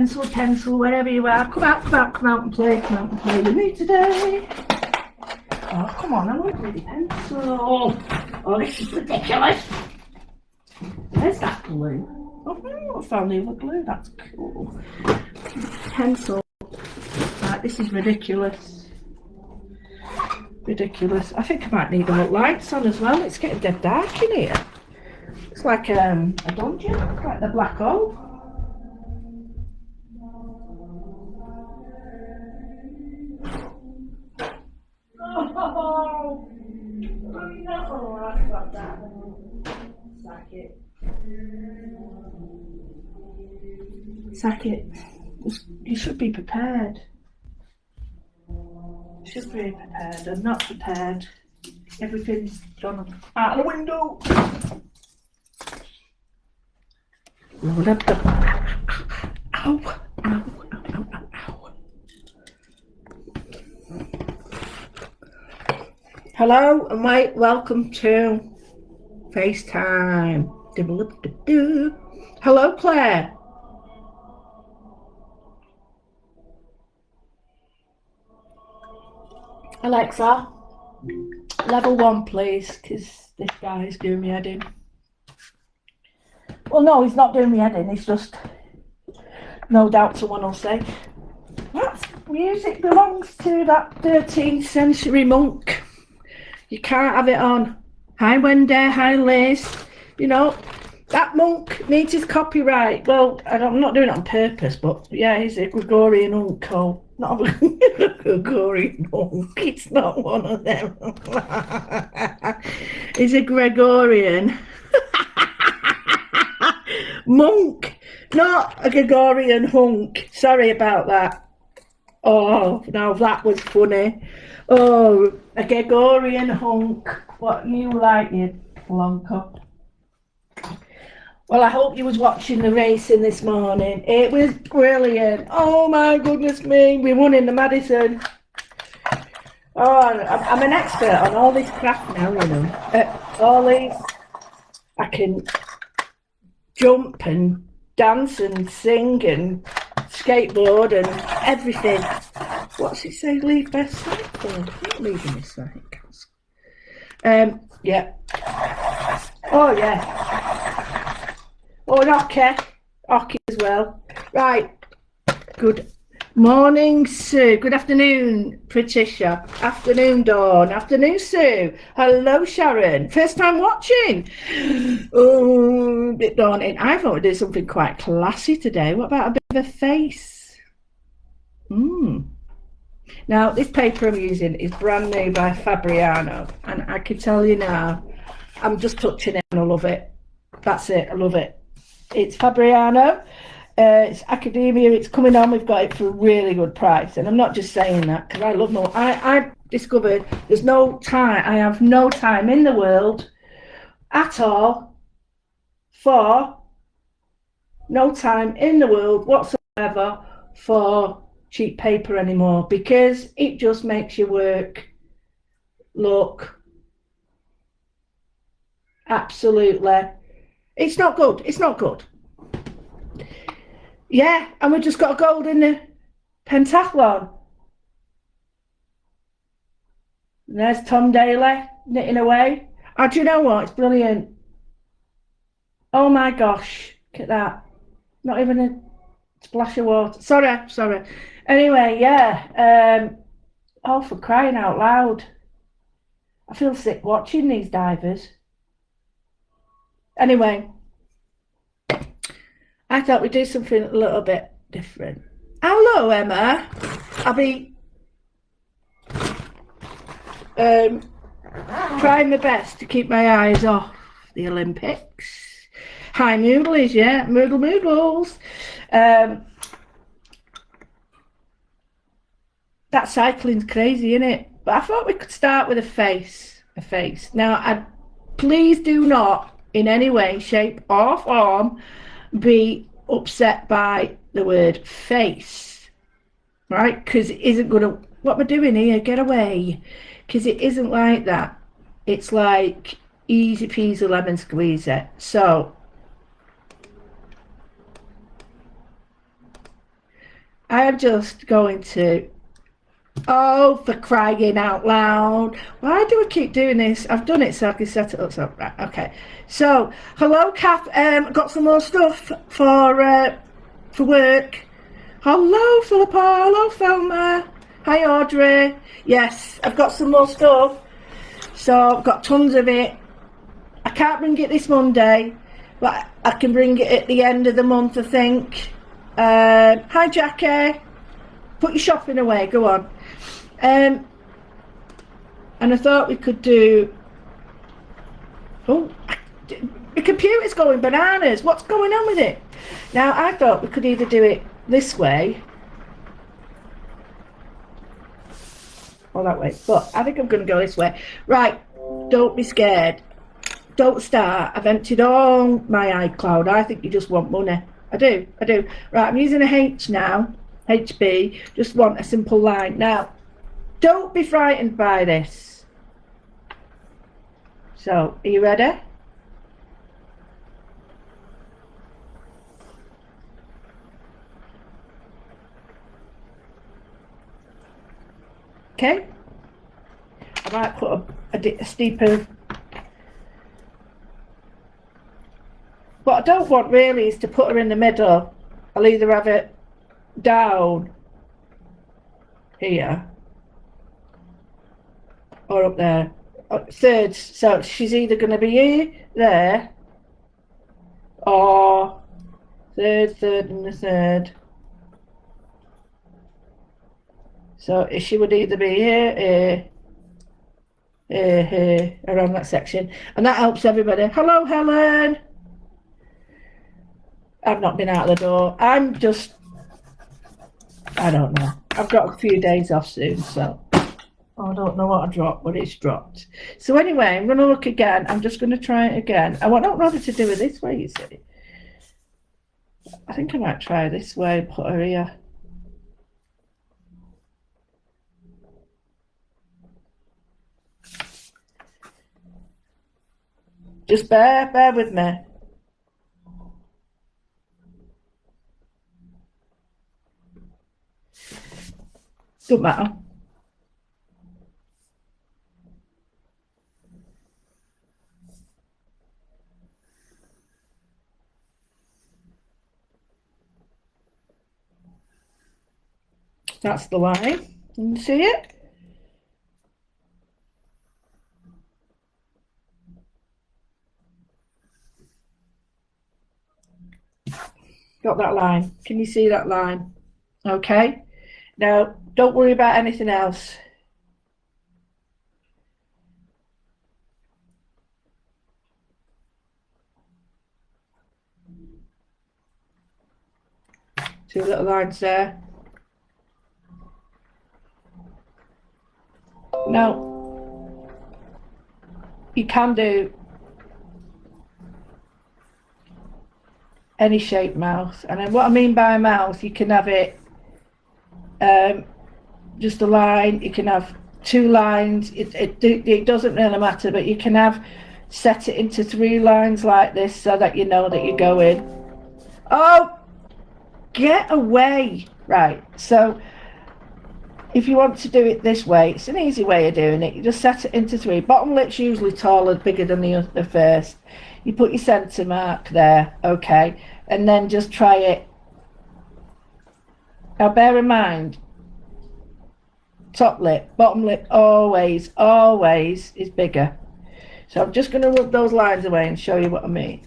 pencil, wherever you are. Come out and play with me today. Oh, come on, I want a bloody pencil. Oh, this is ridiculous. Where's that glue? Oh, I found the other glue, that's cool. Pencil. Right, this is ridiculous. Ridiculous. I think I might need all lights on as well. It's getting dead dark in here. It's like a dungeon, like the black hole. Oh, no, I've got that. Sack it. Sack it. You should be prepared. You should be prepared. I'm not prepared. Everything's gone out the window. Load up the... Ow, ow, ow, ow, ow, ow. Hello and welcome to FaceTime. Hello, Claire. Alexa, level 1, please, because this guy is doing me head in. Well, no, he's not doing me head in. He's just, no doubt someone will say, that music belongs to that 13th century monk. You can't have it on. Hi, Wendy. Hi, Liz. You know, that monk needs his copyright. Well, I'm not doing it on purpose, but yeah, he's a Gregorian monk. Oh, not a Gregorian monk. It's not one of them. He's a Gregorian monk, not a Gregorian hunk. Sorry about that. Oh, now that was funny. Oh, a Gregorian hunk. What you like, you flunker. Well, I hope you was watching the racing this morning. It was brilliant. Oh my goodness me, we won in the Madison. Oh, I'm an expert on all this crap now, you know. All these, I can jump and dance and sing and skateboard and everything. What's it say? Leave best site for? I'm not leaving this site. Yeah. Oh yeah. Oh, and hockey as well. Right. Good morning, Sue. Good afternoon, Patricia. Afternoon, Dawn. Afternoon, Sue. Hello, Sharon. First time watching. Oh, a bit daunting. I thought we'd do something quite classy today. What about a bit of a face? Now, this paper I'm using is brand new by Fabriano, and I can tell you now, I'm just touching it and I love it. That's it, I love it. It's Fabriano, it's academia, it's coming on, we've got it for a really good price, and I'm not just saying that because I love no. I discovered there's no time, I have no time in the world at all for, no time in the world whatsoever for cheap paper anymore, because it just makes your work look absolutely, it's not good. It's not good. Yeah, and we just got a gold in the pentathlon. And there's Tom Daly knitting away. Oh, do you know what? It's brilliant. Oh my gosh, look at that. Not even a splash of water. Sorry. Anyway, yeah. Oh, for crying out loud. I feel sick watching these divers. Anyway, I thought we'd do something a little bit different. Hello, Emma. I'll be trying my best to keep my eyes off the Olympics. Hi, Moodles, yeah. Moodles. That cycling's crazy, isn't it? But I thought we could start with a face. Now, please do not in any way, shape or form be upset by the word face, right? Because it isn't going to, what we're doing here, get away. Because it isn't like that. It's like easy peasy lemon squeezy. So, I am just going to, oh, for crying out loud. Why do I keep doing this? I've done it so I can set it up. So, right, okay. So, hello, Kath. Got some more stuff for work. Hello, Philippa. Hello, Thelma. Hi, Audrey. Yes, I've got some more stuff. So, I've got tons of it. I can't bring it this Monday, but I can bring it at the end of the month, I think. Hi, Jackie. Put your shopping away. Go on. And I thought we could do. Oh, the computer's going bananas. What's going on with it? Now, I thought we could either do it this way or that way, but I think I'm going to go this way. Right, don't be scared. Don't start. I've emptied all my iCloud. I think you just want money. I do. Right, I'm using a H now. HB. Just want a simple line. Now, don't be frightened by this. So, are you ready? Okay. I might put a steeper. What I don't want really is to put her in the middle. I'll either have it down here or up there. Thirds. So she's either going to be here, there, or third, and the third. So she would either be here, around that section. And that helps everybody. Hello, Helen. I've not been out of the door. I'm just, I don't know. I've got a few days off soon, so I don't know what I dropped, but it's dropped. So anyway, I'm going to look again. I'm just going to try it again. I don't know whether to do it this way, you see. I think I might try this way and put her here. Just bear with me. Don't matter. That's the line. Can you see it? Got that line. Can you see that line? Okay. Now, don't worry about anything else. Two little lines there. Now, you can do any shaped mouth, and then what I mean by mouth, you can have it just a line, you can have two lines, it doesn't really matter, but you can have set it into 3 lines like this so that you know that you're going. Oh, get away. Right, so if you want to do it this way, it's an easy way of doing it. You just set it into 3. Bottom lip's usually taller, bigger than the first. You put your centre mark there, okay, and then just try it. Now bear in mind, top lip, bottom lip always is bigger. So I'm just going to rub those lines away and show you what I mean.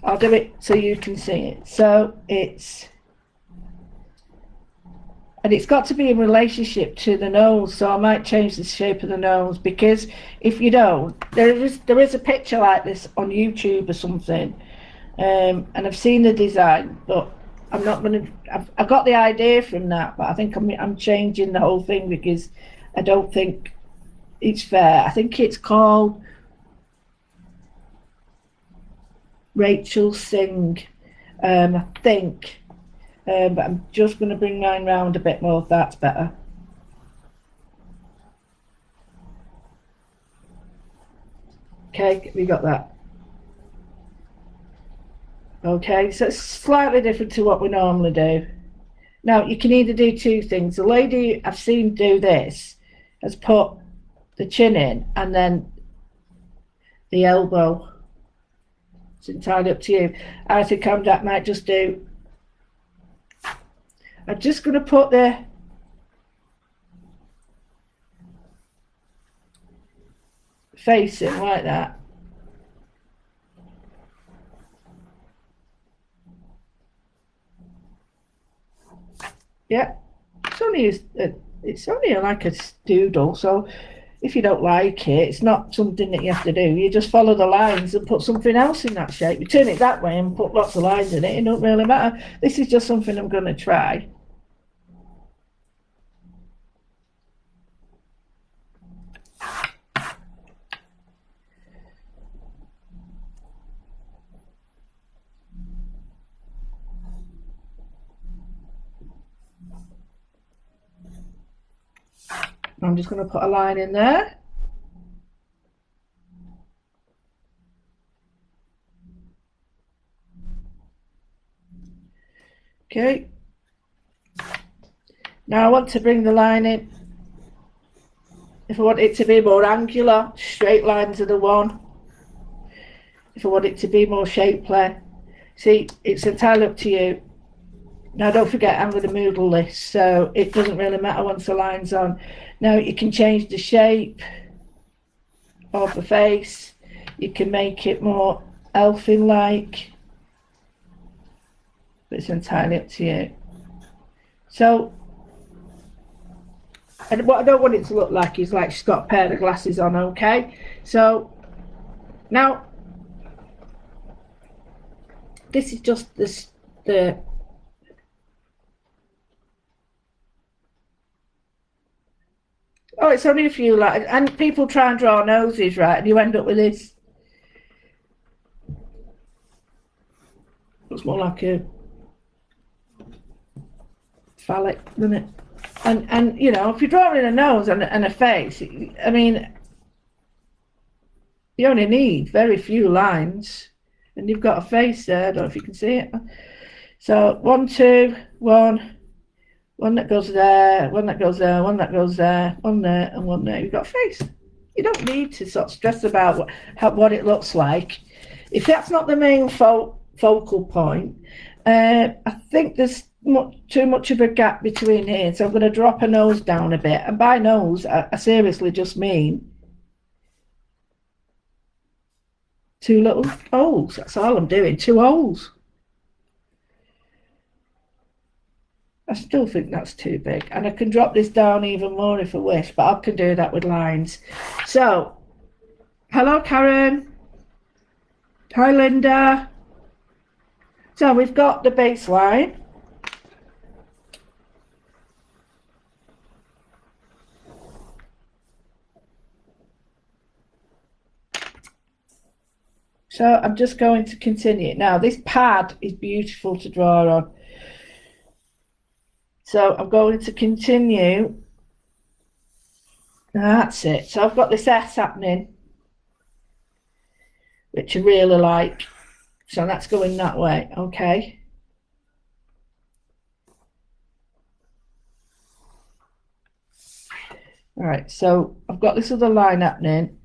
I'll do it so you can see it. So it's got to be in relationship to the nose, so I might change the shape of the nose, because if you don't, there is a picture like this on YouTube or something, and I've seen the design, but I'm not going to. I got the idea from that, but I think I'm changing the whole thing because I don't think it's fair. I think it's called Rachel Singh, I think. But I'm just going to bring mine round a bit more. That's better. Okay, we got that. Okay, so it's slightly different to what we normally do. Now, you can either do two things. The lady I've seen do this has put the chin in and then the elbow. It's entirely up to you. I think I might just do. I'm just going to put the face in like that. Yeah, it's only like a doodle, so if you don't like it, it's not something that you have to do. You just follow the lines and put something else in that shape. You turn it that way and put lots of lines in it. It don't really matter. This is just something I'm going to try. I'm just going to put a line in there. Okay. Now I want to bring the line in. If I want it to be more angular, straight lines are the one. If I want it to be more shapely, see, it's entirely up to you. Now don't forget I'm going to moodle this, so it doesn't really matter once the line's on. Now you can change the shape of the face. You can make it more elfin-like. But it's entirely up to you. So, and what I don't want it to look like is like she's got a pair of glasses on, okay? So, now, this is just the oh, it's only a few lines, and people try and draw noses, right, and you end up with this. Looks more like a phallic, doesn't it? And you know, if you're drawing a nose and a face, I mean, you only need very few lines, and you've got a face there. I don't know if you can see it. So 1, 2, 1, one that goes there, one that goes there, one that goes there, one there, and one there. You've got a face. You don't need to sort of stress about what it looks like. If that's not the main focal point, I think there's too much of a gap between here. So I'm going to drop her nose down a bit. And by nose, I seriously just mean 2 little holes. That's all I'm doing. 2 holes. I still think that's too big, and I can drop this down even more if I wish, but I can do that with lines. So, hello Karen. Hi Linda. So we've got the baseline. So I'm just going to continue. Now this pad is beautiful to draw on. So I'm going to continue. That's it. So I've got this S happening, which I really like. So that's going that way, okay. All right, so I've got this other line happening.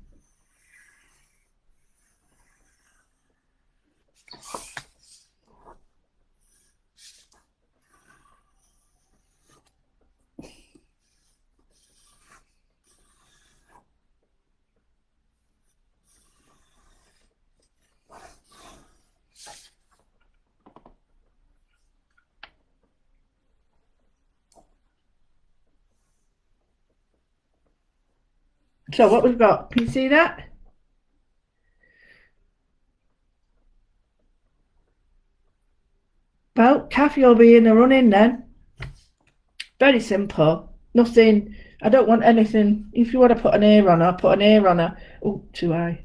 So what we've got, can you see that? Well, Kathy will be in the running then. Very simple. Nothing, I don't want anything. If you want to put an ear on her, put an ear on her. Oh, too high.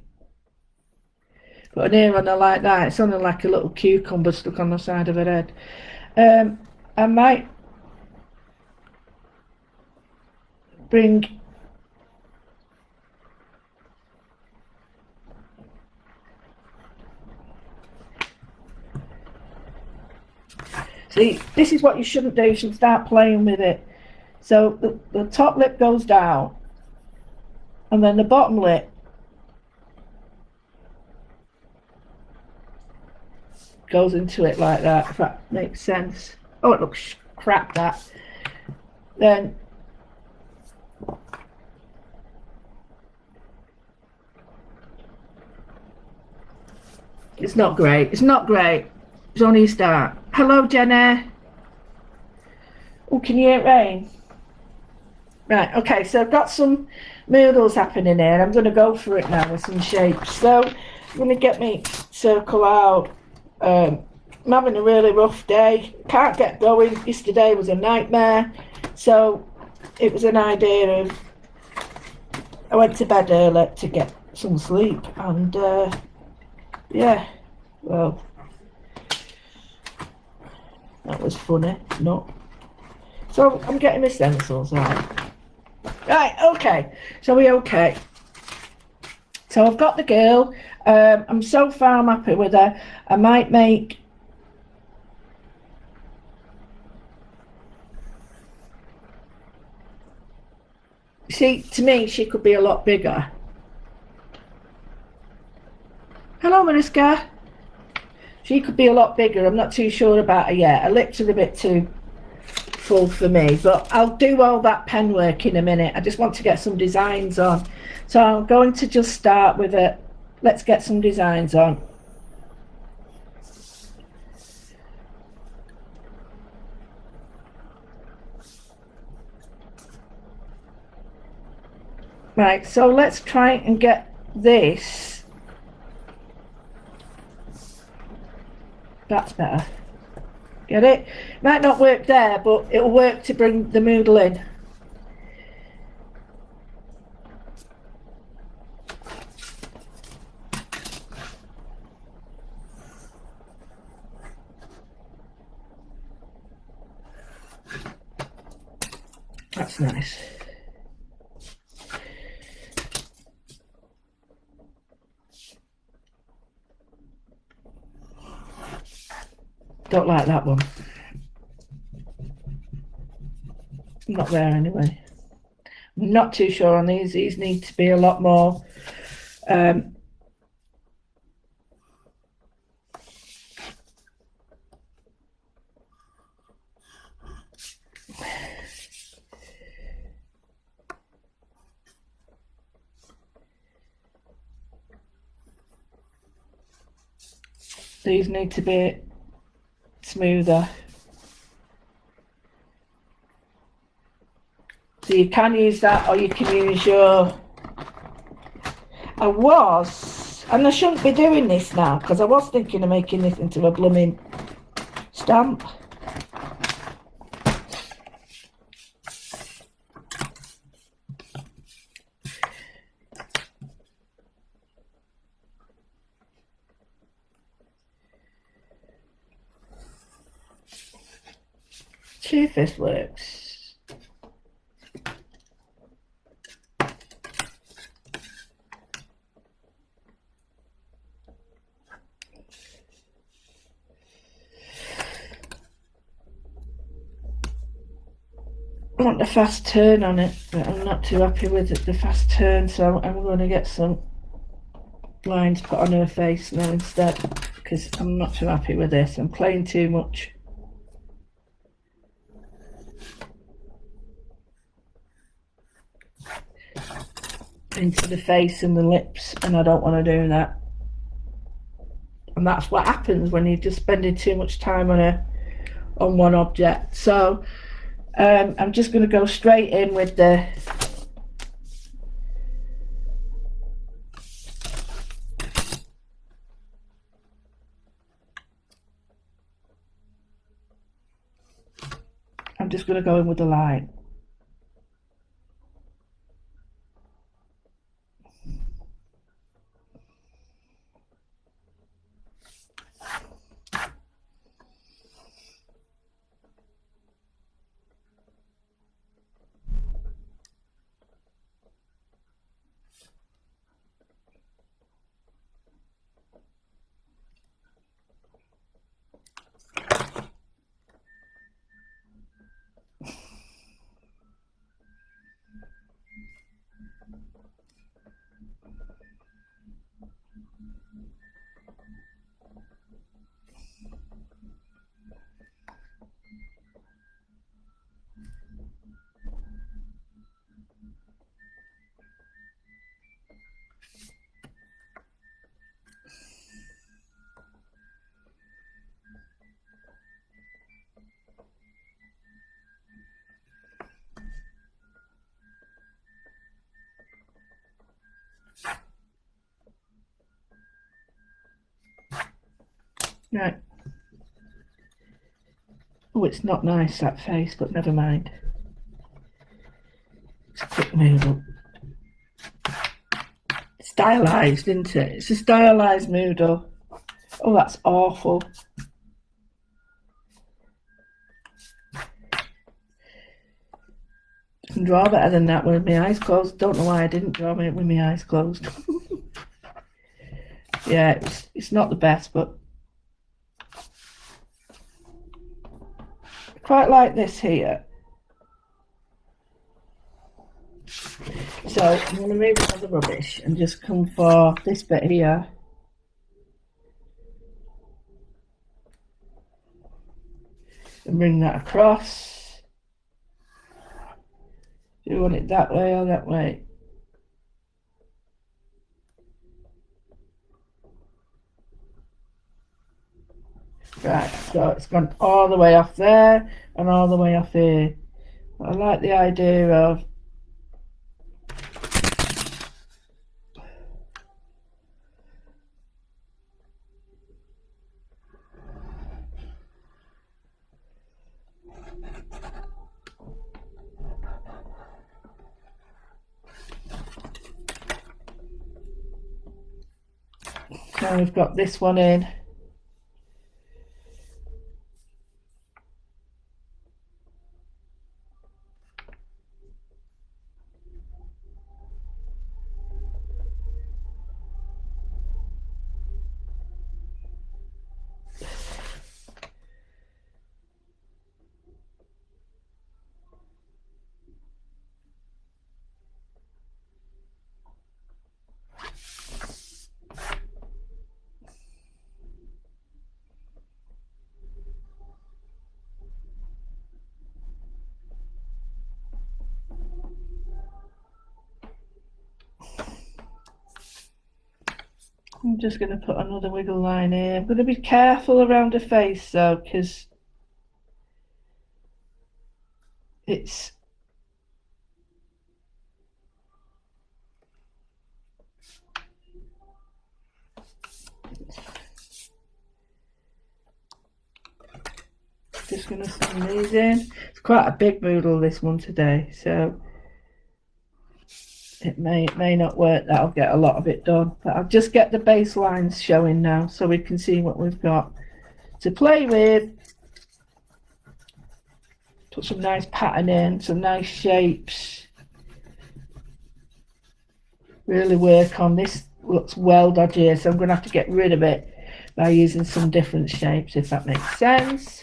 Put an ear on her like that. It's only like a little cucumber stuck on the side of her head. I might bring See, this is what you shouldn't do. You should start playing with it. So the top lip goes down, and then the bottom lip goes into it like that, if that makes sense. Oh, it looks crap, that. Then it's not great. It's not great. It's only a start. Hello, Jenna. Oh, can you hear it rain? Right, okay, so I've got some moodles happening here. I'm going to go for it now with some shapes. So I'm going to get my circle out. I'm having a really rough day. Can't get going. Yesterday was a nightmare. So it was an idea of, I went to bed early to get some sleep. And yeah, well, that was funny. No. So I'm getting my stencils out. Right, okay, so we're okay. So I've got the girl. I'm so far I'm happy with her. I might make see, to me she could be a lot bigger. Hello, Mariska. She could be a lot bigger. I'm not too sure about her yet. Her lips are a bit too full for me, but I'll do all that pen work in a minute. I just want to get some designs on. So I'm going to just start with it. Let's get some designs on. Right, so let's try and get this. That's better. Get it? Might not work there, but it'll work to bring the moodle in. That's nice. Don't like that one. Not there anyway. I'm not too sure on these. These need to be a lot more these need to be smoother. So you can use that, or you can use your... and I shouldn't be doing this now, because I was thinking of making this into a blooming stamp. See if this works. I want a fast turn on it, but I'm not too happy with it, the fast turn, so I'm going to get some lines put on her face now instead, because I'm not too happy with this. I'm playing too much. Into the face and the lips, and I don't want to do that. And that's what happens when you're just spending too much time on one object. So I'm just going to go straight in with the line. Right. Oh, it's not nice, that face, but never mind. It's a quick moodle. Stylised, isn't it? It's a stylised moodle. Oh, that's awful. I can draw better than that with my eyes closed. Don't know why I didn't draw it with my eyes closed. Yeah, it's not the best, but I quite like this here. So I'm going to move all the rubbish and just come for this bit here. And bring that across. Do you want it that way or that way? Right, so it's gone all the way off there and all the way off here. I like the idea of so we've got this one in. I'm just going to put another wiggle line here. I'm going to be careful around the face though, because it's just going to send these in. It's quite a big moodle, this one today, so it may not work that I'll get a lot of it done, but I'll just get the baselines showing now so we can see what we've got to play with. Put some nice pattern in, some nice shapes. Really work on this. Looks well dodgy, so I'm going to have to get rid of it by using some different shapes, if that makes sense.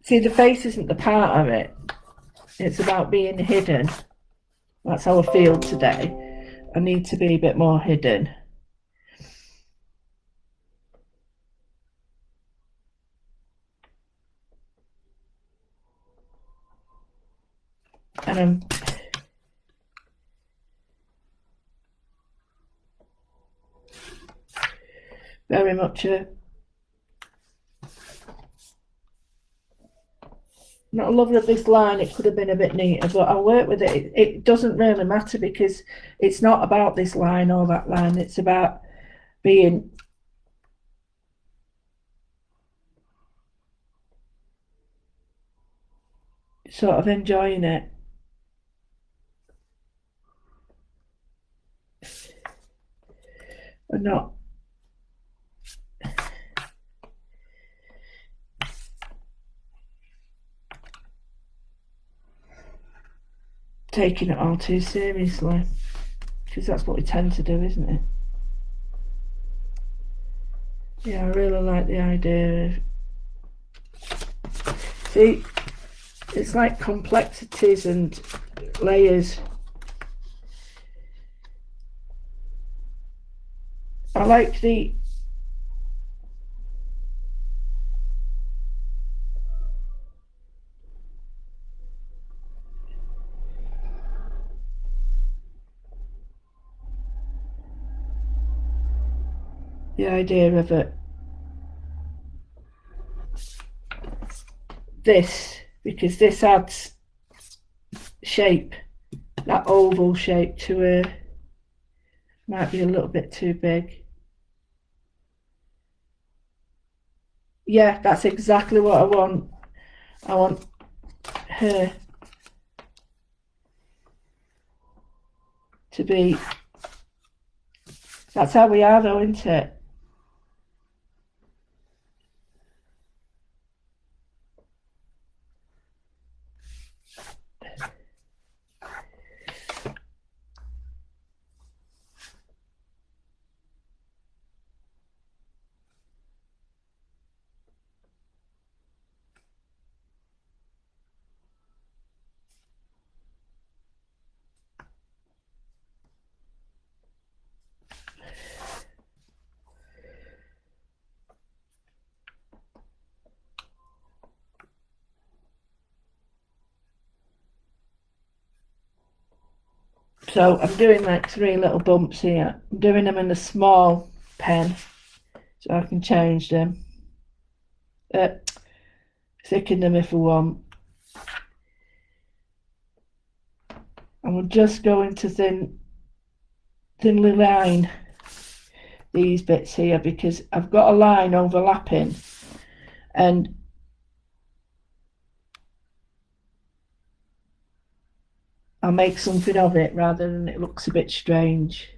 See, the face isn't the part of it. It's about being hidden. That's how I feel today. I need to be a bit more hidden. And I'm very much not loving of this line. It could have been a bit neater, but I'll work with it. It doesn't really matter because it's not about this line or that line. It's about being sort of enjoying it. And not taking it all too seriously, because that's what we tend to do, isn't it? Yeah, I really like the idea of, see, it's like complexities and layers. I like the idea of it. This, because this adds shape, that oval shape to her. Might be a little bit too big. Yeah, that's exactly what I want. I want her to be. That's how we are, though, isn't it? So I'm doing like 3 little bumps here. I'm doing them in a small pen so I can change them. Thicken them if I want. And we're just going to thinly line these bits here because I've got a line overlapping, and I'll make something of it rather than it looks a bit strange.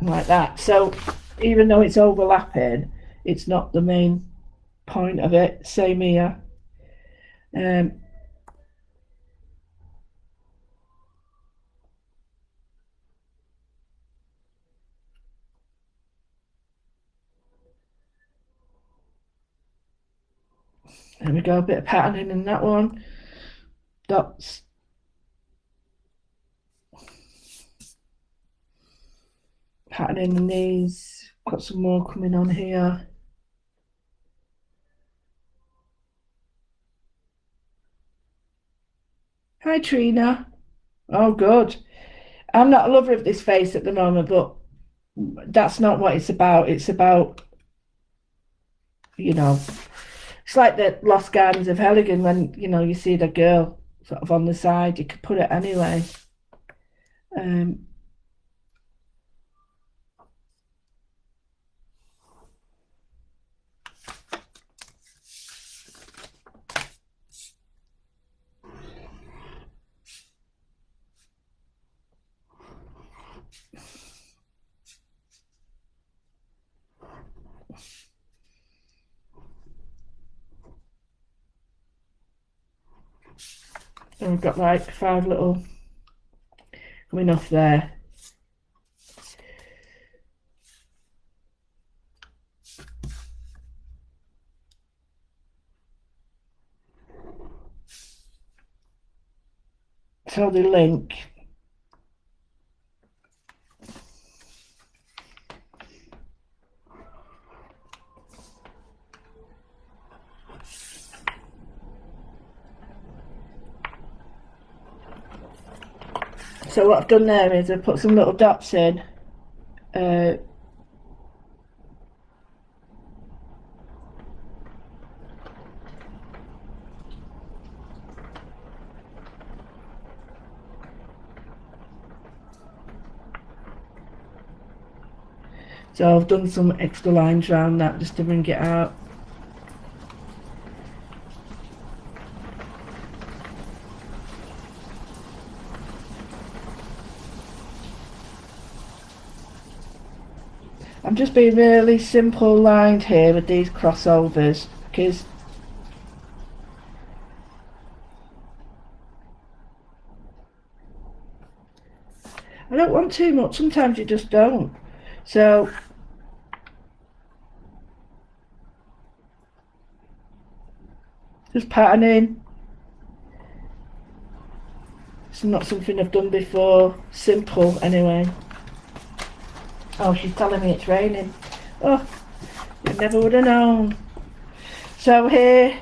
Like that. So even though it's overlapping, it's not the main point of it. Same here. And we go, a bit of patterning in that one. Dots. Patterning in these. Got some more coming on here. Hi Trina. Oh good. I'm not a lover of this face at the moment, but that's not what it's about. It's about, it's like the Lost Gardens of Heligan when, you see the girl sort of on the side. You could put it anyway. And we've got like 5 little coming off there. So they link. So what I've done there is I've put some little dots in. So I've done some extra lines around that just to bring it out. I'm just being really simple lined here with these crossovers because I don't want too much. Sometimes you just don't. So just patterning. It's not something I've done before. Simple anyway. Oh, she's telling me it's raining. Oh, I never would have known. So here,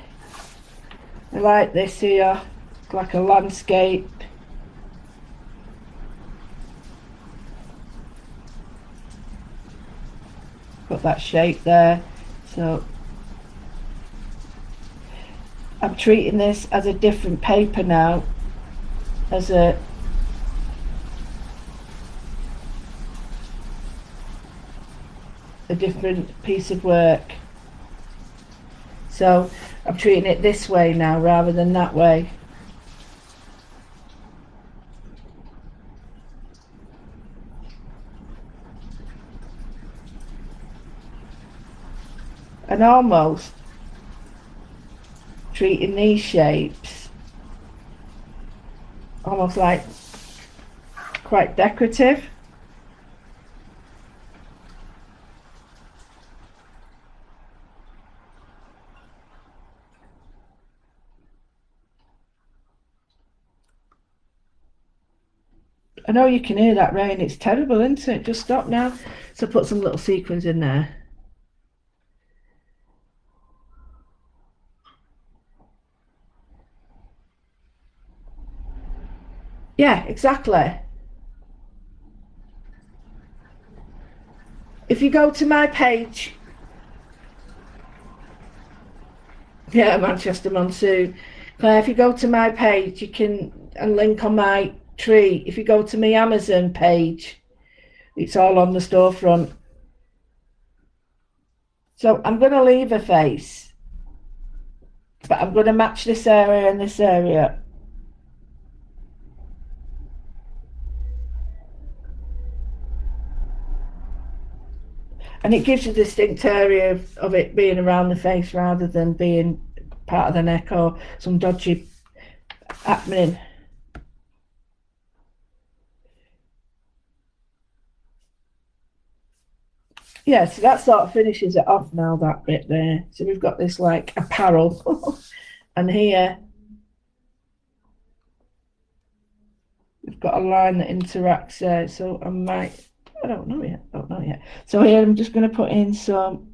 I like this here. It's like a landscape. got that shape there. So I'm treating this as a different paper now, as a different piece of work. So I'm treating it this way now rather than that way. And almost treating these shapes almost like quite decorative. I know you can hear that rain, it's terrible, isn't it? Just stop now. So put some little sequins in there. Yeah, exactly. If you go to my page, yeah, Manchester Monsoon, Claire, if you go to my page, you can, and link on my tree. If you go to my Amazon page, it's all on the storefront. So I'm going to leave a face, but I'm going to match this area and this area. And it gives you a distinct area of it being around the face rather than being part of the neck or some dodgy happening. Yeah, so that sort of finishes it off now, that bit there. So we've got this like apparel and here we've got a line that interacts there. So I don't know yet. So here I'm just going to put in some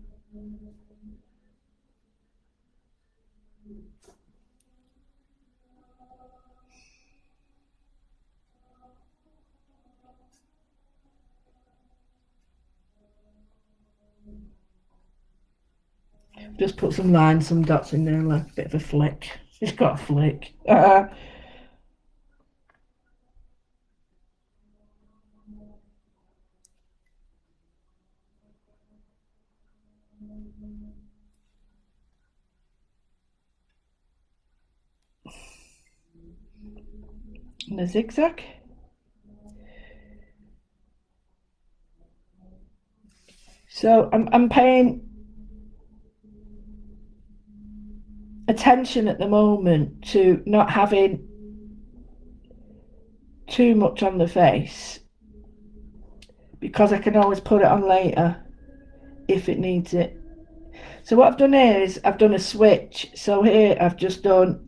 just put some lines, some dots in there, like a bit of a flick. It's got a flick. And a zigzag. So I'm paying attention at the moment to not having too much on the face, because I can always put it on later if it needs it. So what I've done here is I've done a switch. So here I've just done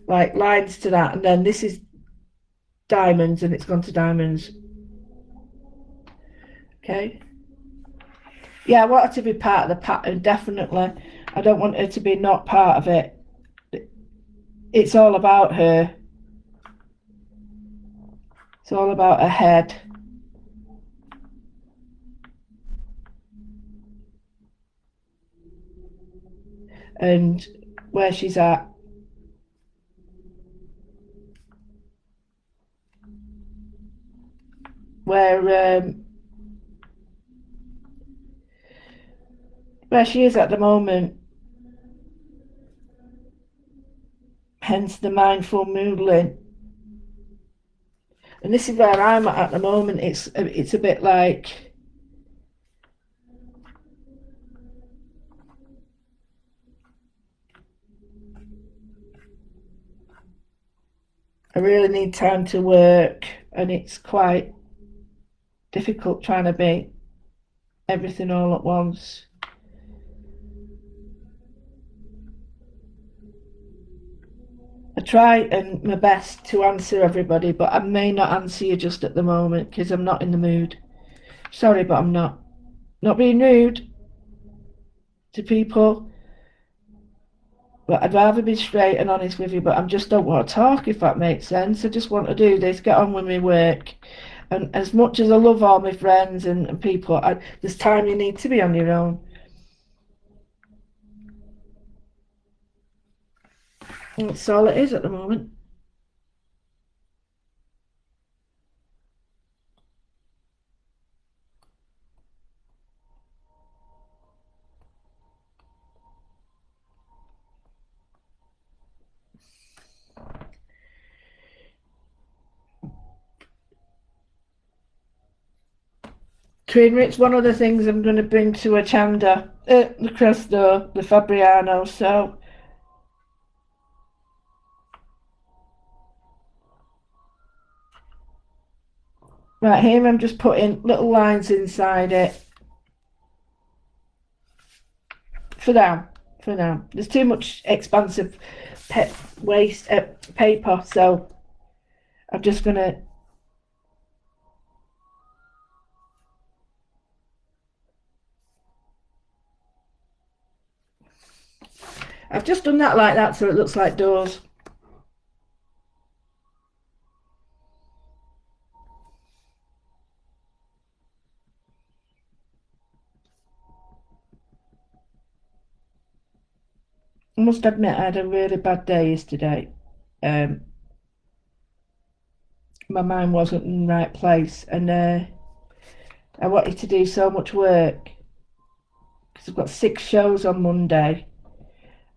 like lines to that, and then this is diamonds and it's gone to diamonds. Okay. Yeah, I want her to be part of the pattern, definitely. I don't want her to be not part of it. It's all about her. It's all about her head. And where she's at. Where she is at the moment. Hence the mindful moodling. And this is where I'm at the moment. It's a bit like I really need time to work, and it's quite difficult trying to be everything all at once. I try and my best to answer everybody, but I may not answer you just at the moment because I'm not in the mood. Sorry, but I'm not being rude to people. But I'd rather be straight and honest with you, but I just don't want to talk, if that makes sense. I just want to do this, get on with my work. And as much as I love all my friends and people, there's time you need to be on your own. And that's all it is at the moment. It's one of the things I'm going to bring to a Chanda, the Cresto, the Fabriano. So right here, I'm just putting little lines inside it for now. For now, there's too much expansive waste paper, so I'm just gonna. I've just done that like that so it looks like doors. I must admit I had a really bad day yesterday. My mind wasn't in the right place, and I wanted to do so much work because I've got 6 shows on Monday.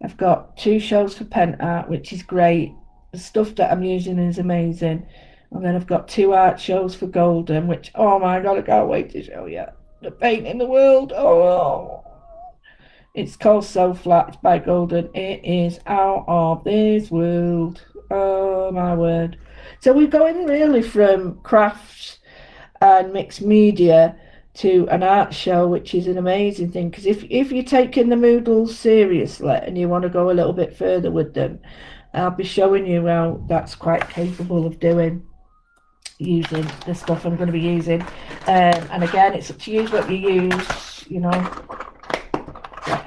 I've got 2 shows for Pen Art, which is great. The stuff that I'm using is amazing. And then I've got 2 art shows for Golden, which, oh my God, I can't wait to show you. The paint in the world. Oh, it's called So Flat. It's by Golden. It is out of this world. Oh my word. So we're going really from crafts and mixed media to an art show, which is an amazing thing, because if you're taking the Moodles seriously and you want to go a little bit further with them, I'll be showing you how that's quite capable of doing, using the stuff I'm going to be using. And again, it's up to you what you use, you know.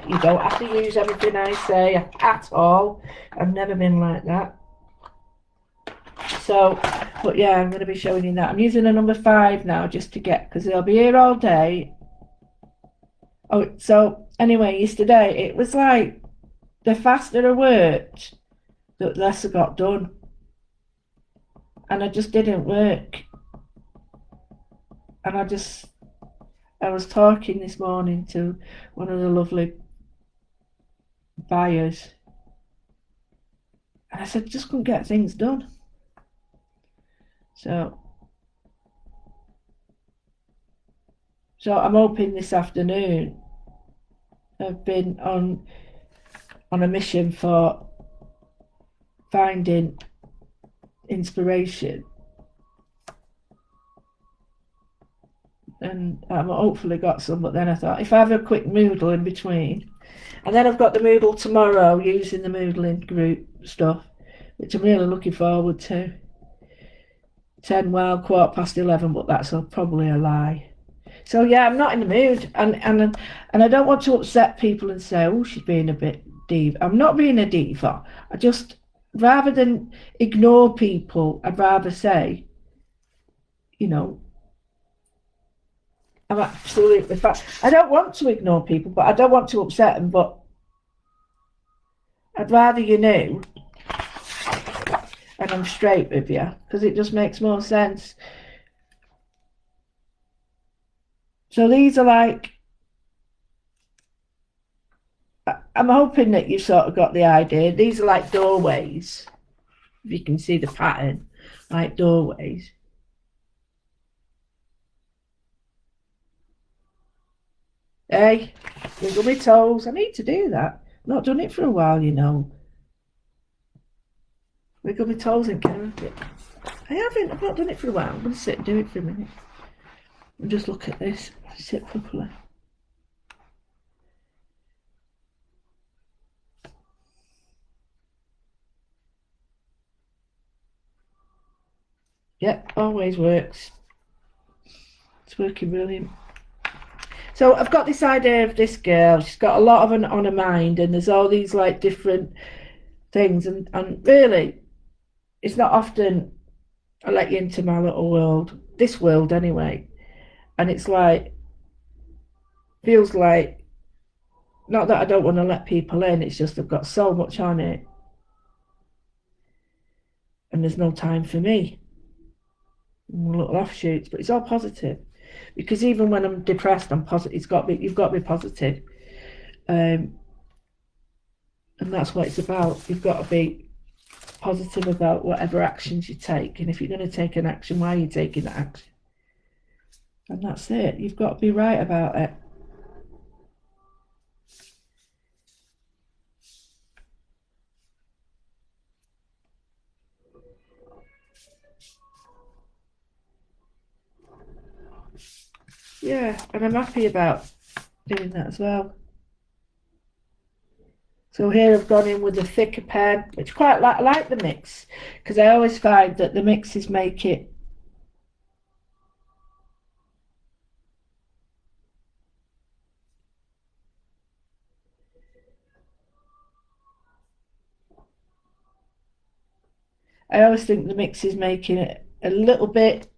You don't have to use everything I say at all. I've never been like that. So, but yeah, I'm going to be showing you that. I'm using a number 5 now just to get, because they'll be here all day. Oh, so anyway, yesterday it was like the faster I worked, the less I got done. And I just didn't work. And I was talking this morning to one of the lovely buyers. And I said, just couldn't get things done. So I'm hoping this afternoon. I've been on a mission for finding inspiration, and I've hopefully got some. But then I thought, if I have a quick Moodle in between, and then I've got the Moodle tomorrow using the Moodling group stuff, which I'm really looking forward to. 10, well, 11:15, but that's probably a lie. So yeah, I'm not in the mood, and I don't want to upset people and say, oh, she's being a bit diva. I'm not being a diva. I just, rather than ignore people, I'd rather say, you know, I'm absolutely fine. I don't want to ignore people, but I don't want to upset them, but I'd rather you knew and I'm straight with you, because it just makes more sense. So these are like, I'm hoping that you sort of got the idea. These are like doorways. If you can see the pattern, like doorways. Hey, wiggle my toes. I need to do that. Not done it for a while, you know. Wiggle my toes and count it. I haven't. I've not done it for a while. I'm going to sit and do it for a minute. And just look at this. Sit properly. Yep, always works. It's working brilliant. So I've got this idea of this girl. She's got a lot of on her mind, and there's all these like different things, and really, it's not often I let you into my little world. this world anyway. And it's like, feels like, not that I don't want to let people in, it's just I've got so much on it and there's no time for me. Little offshoots, but it's all positive, because even when I'm depressed, I'm positive. You've got to be positive, and that's what it's about. You've got to be positive about whatever actions you take, and if you're going to take an action, why are you taking that action? And that's it. You've got to be right about it. Yeah, and I'm happy about doing that as well. So here I've gone in with a thicker pen, which quite like the mix, because I always find that the mixes make it I always think the mixes making it a little bit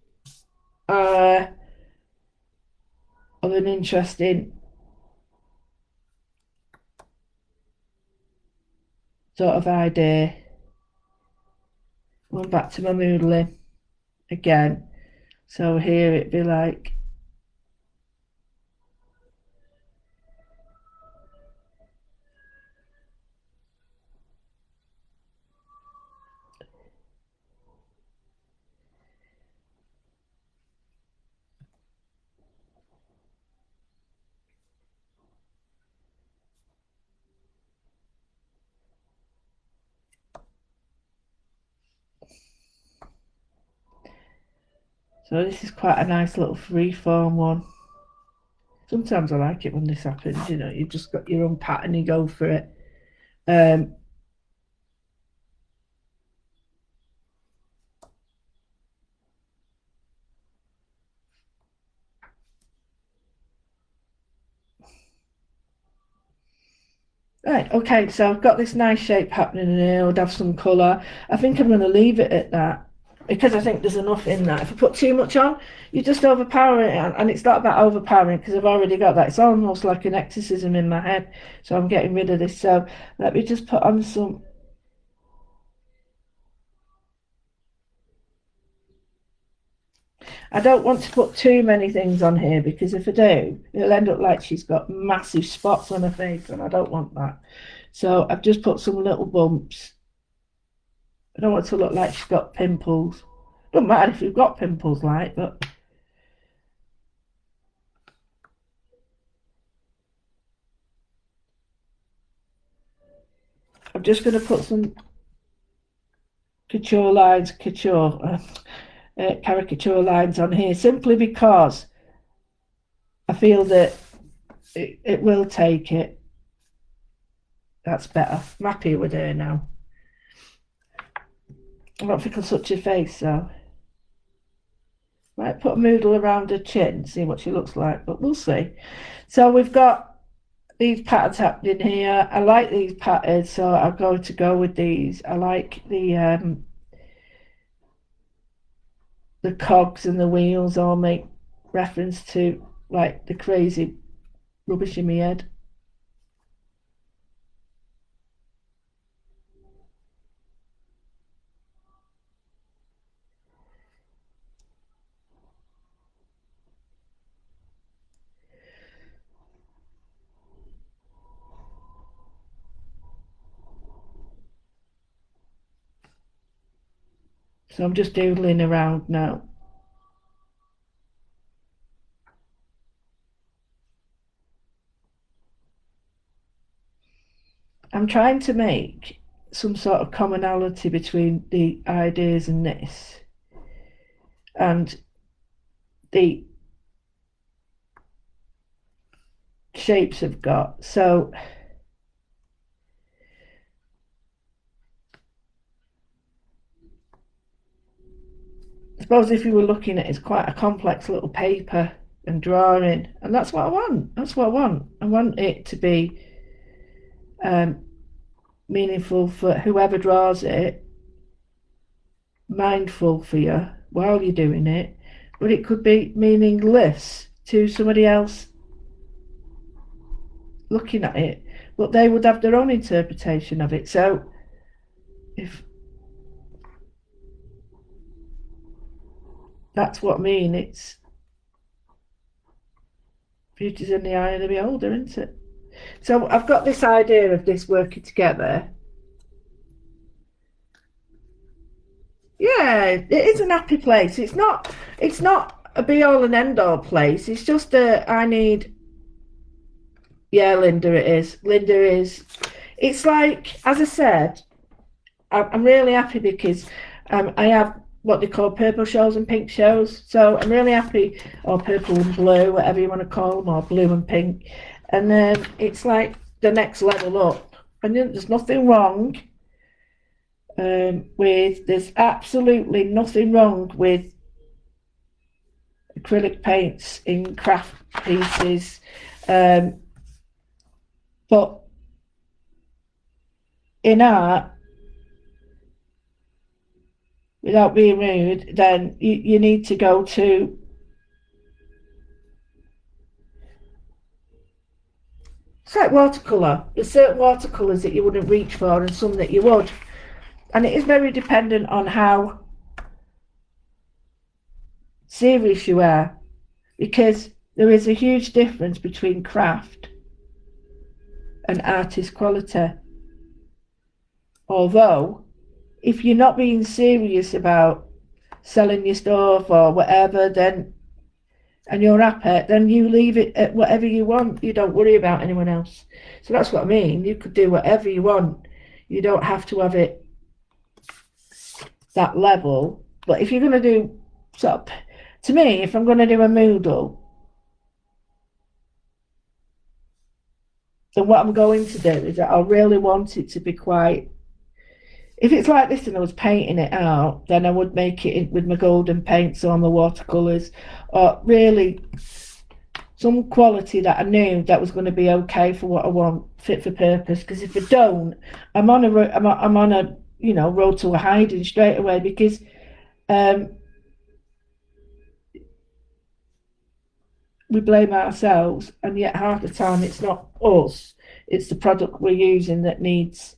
of an interesting sort of idea. Going back to my moodling again. So here it'd be like, so this is quite a nice little freeform one. Sometimes I like it when this happens, you know, you've just got your own pattern, you go for it. Right, okay, so I've got this nice shape happening in here. I'd have some colour. I think I'm going to leave it at that, because I think there's enough in that. If I put too much on, you just overpower it, and it's not about overpowering, because I've already got that. It's almost like an exorcism in my head, so I'm getting rid of this. So let me just put on some. I don't want to put too many things on here, because if I do, it'll end up like she's got massive spots on her face, and I don't want that. So I've just put some little bumps. I don't want it to look like she's got pimples. Doesn't matter if you've got pimples, like, but I'm just going to put some caricature lines on here, simply because I feel that it will take it. That's better. I'm happy with her now. I don't think I'll touch her face, so might put a moodle around her chin, see what she looks like, but we'll see. So we've got these patterns happening here. I like these patterns, so I'm going to go with these. I like the cogs and the wheels all make reference to like the crazy rubbish in my head. So I'm just doodling around now. I'm trying to make some sort of commonality between the ideas in this and the shapes I've got. So I suppose if you were looking at it, it's quite a complex little paper and drawing, and that's what I want. That's what I want. I want it to be meaningful for whoever draws it, mindful for you while you're doing it, but it could be meaningless to somebody else looking at it, but they would have their own interpretation of it. So if that's what I mean, it's beauty's in the eye of the beholder, isn't it? So I've got this idea of this working together. Yeah, it is an happy place. It's not a be all and end all place. It's just I need. Yeah, Linda, it is. Linda is. It's like, as I said, I'm really happy because I have what they call purple shows and pink shows. So I'm really happy, or purple and blue, whatever you want to call them, or blue and pink. And it's like the next level up. And there's nothing wrong there's absolutely nothing wrong with acrylic paints in craft pieces. But in art, without being rude, then you need to go to it's like watercolour. There's certain watercolours that you wouldn't reach for and some that you would. And it is very dependent on how serious you are, because there is a huge difference between craft and artist quality. Although, if you're not being serious about selling your stuff or whatever, then and you're happy, then you leave it at whatever you want. You don't worry about anyone else. So that's what I mean. You could do whatever you want. You don't have to have it that level. But if you're going to do to me, if I'm going to do a Moodle, then what I'm going to do is that I really want it to be quite. If it's like this and I was painting it out, then I would make it with my golden paints on the watercolours, or really some quality that I knew that was going to be okay for what I want, fit for purpose. Because if I don't, I'm on a road to a hiding straight away, because we blame ourselves, and yet half the time it's not us, it's the product we're using that needs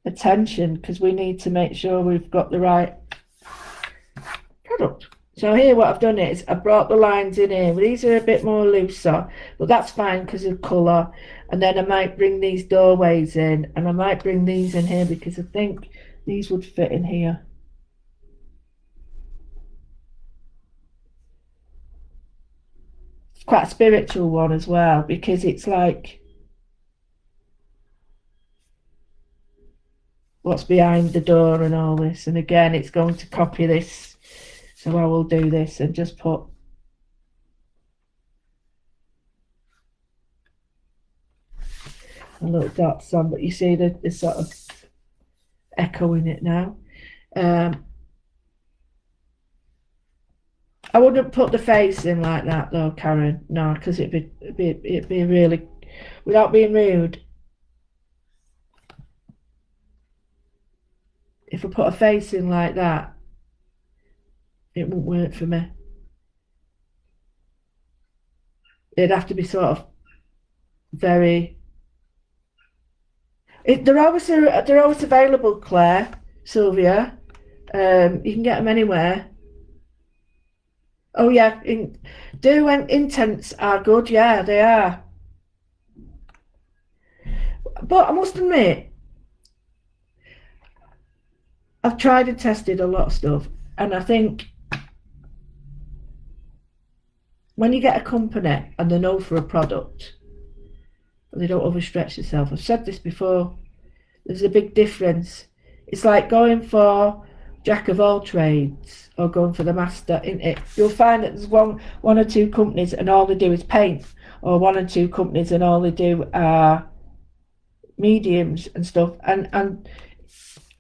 attention, because we need to make sure we've got the right product. So here what I've done is I brought the lines in here. These are a bit more looser, but that's fine because of colour. And then I might bring these doorways in, and I might bring these in here because I think these would fit in here. It's quite a spiritual one as well, because it's like what's behind the door and all this. And again, it's going to copy this. So I will do this and just put a little dots on, but you see the sort of echo in it now. I wouldn't put the face in like that though, Karen. No, because it'd be really, without being rude. If I put a face in like that, it won't work for me. It'd have to be sort of very. They're always available, Claire, Sylvia. You can get them anywhere. Oh yeah, intents are good. Yeah, they are. But I must admit, I've tried and tested a lot of stuff, and I think when you get a company and they know for a product, and they don't overstretch themselves. I've said this before. There's a big difference. It's like going for jack of all trades or going for the master, isn't it? You'll find that there's one or two companies and all they do is paint, or one or two companies and all they do are mediums and stuff. And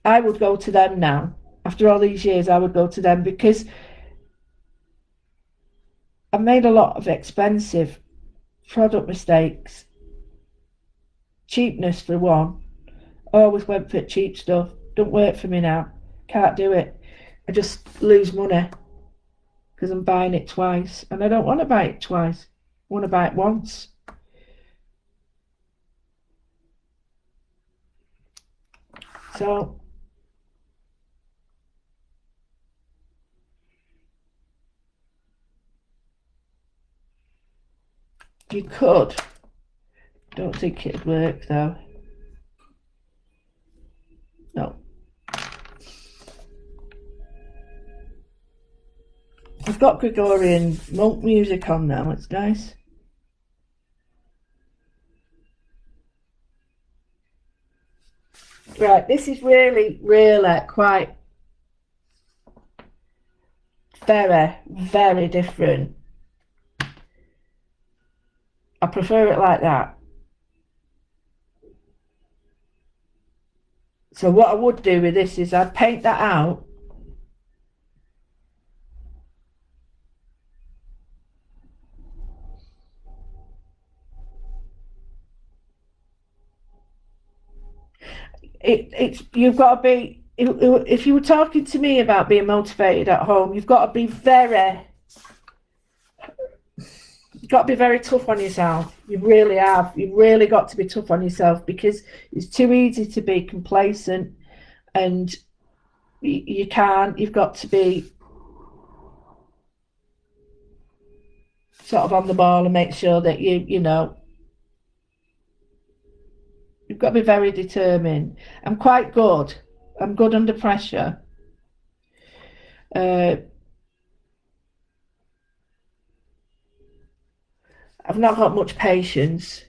I would go to them now. After all these years, I would go to them because I've made a lot of expensive product mistakes. Cheapness for one. I always went for cheap stuff. Don't work for me now. Can't do it. I just lose money. because I'm buying it twice, and I don't want to buy it twice. I want to buy it once. So you could. Don't think it'd work though. No. I've got Gregorian monk music on now. It's nice. Right, this is really, really quite very, very different. I prefer it like that. So what I would do with this is I'd paint that out. It's you've got to be, if you were talking to me about being motivated at home, you've got to be very tough on yourself. You really have. You've really got to be tough on yourself, because it's too easy to be complacent, and you can't. You've got to be sort of on the ball and make sure that you know, you've got to be very determined. I'm quite good. I'm good under pressure. Uh, I've not got much patience.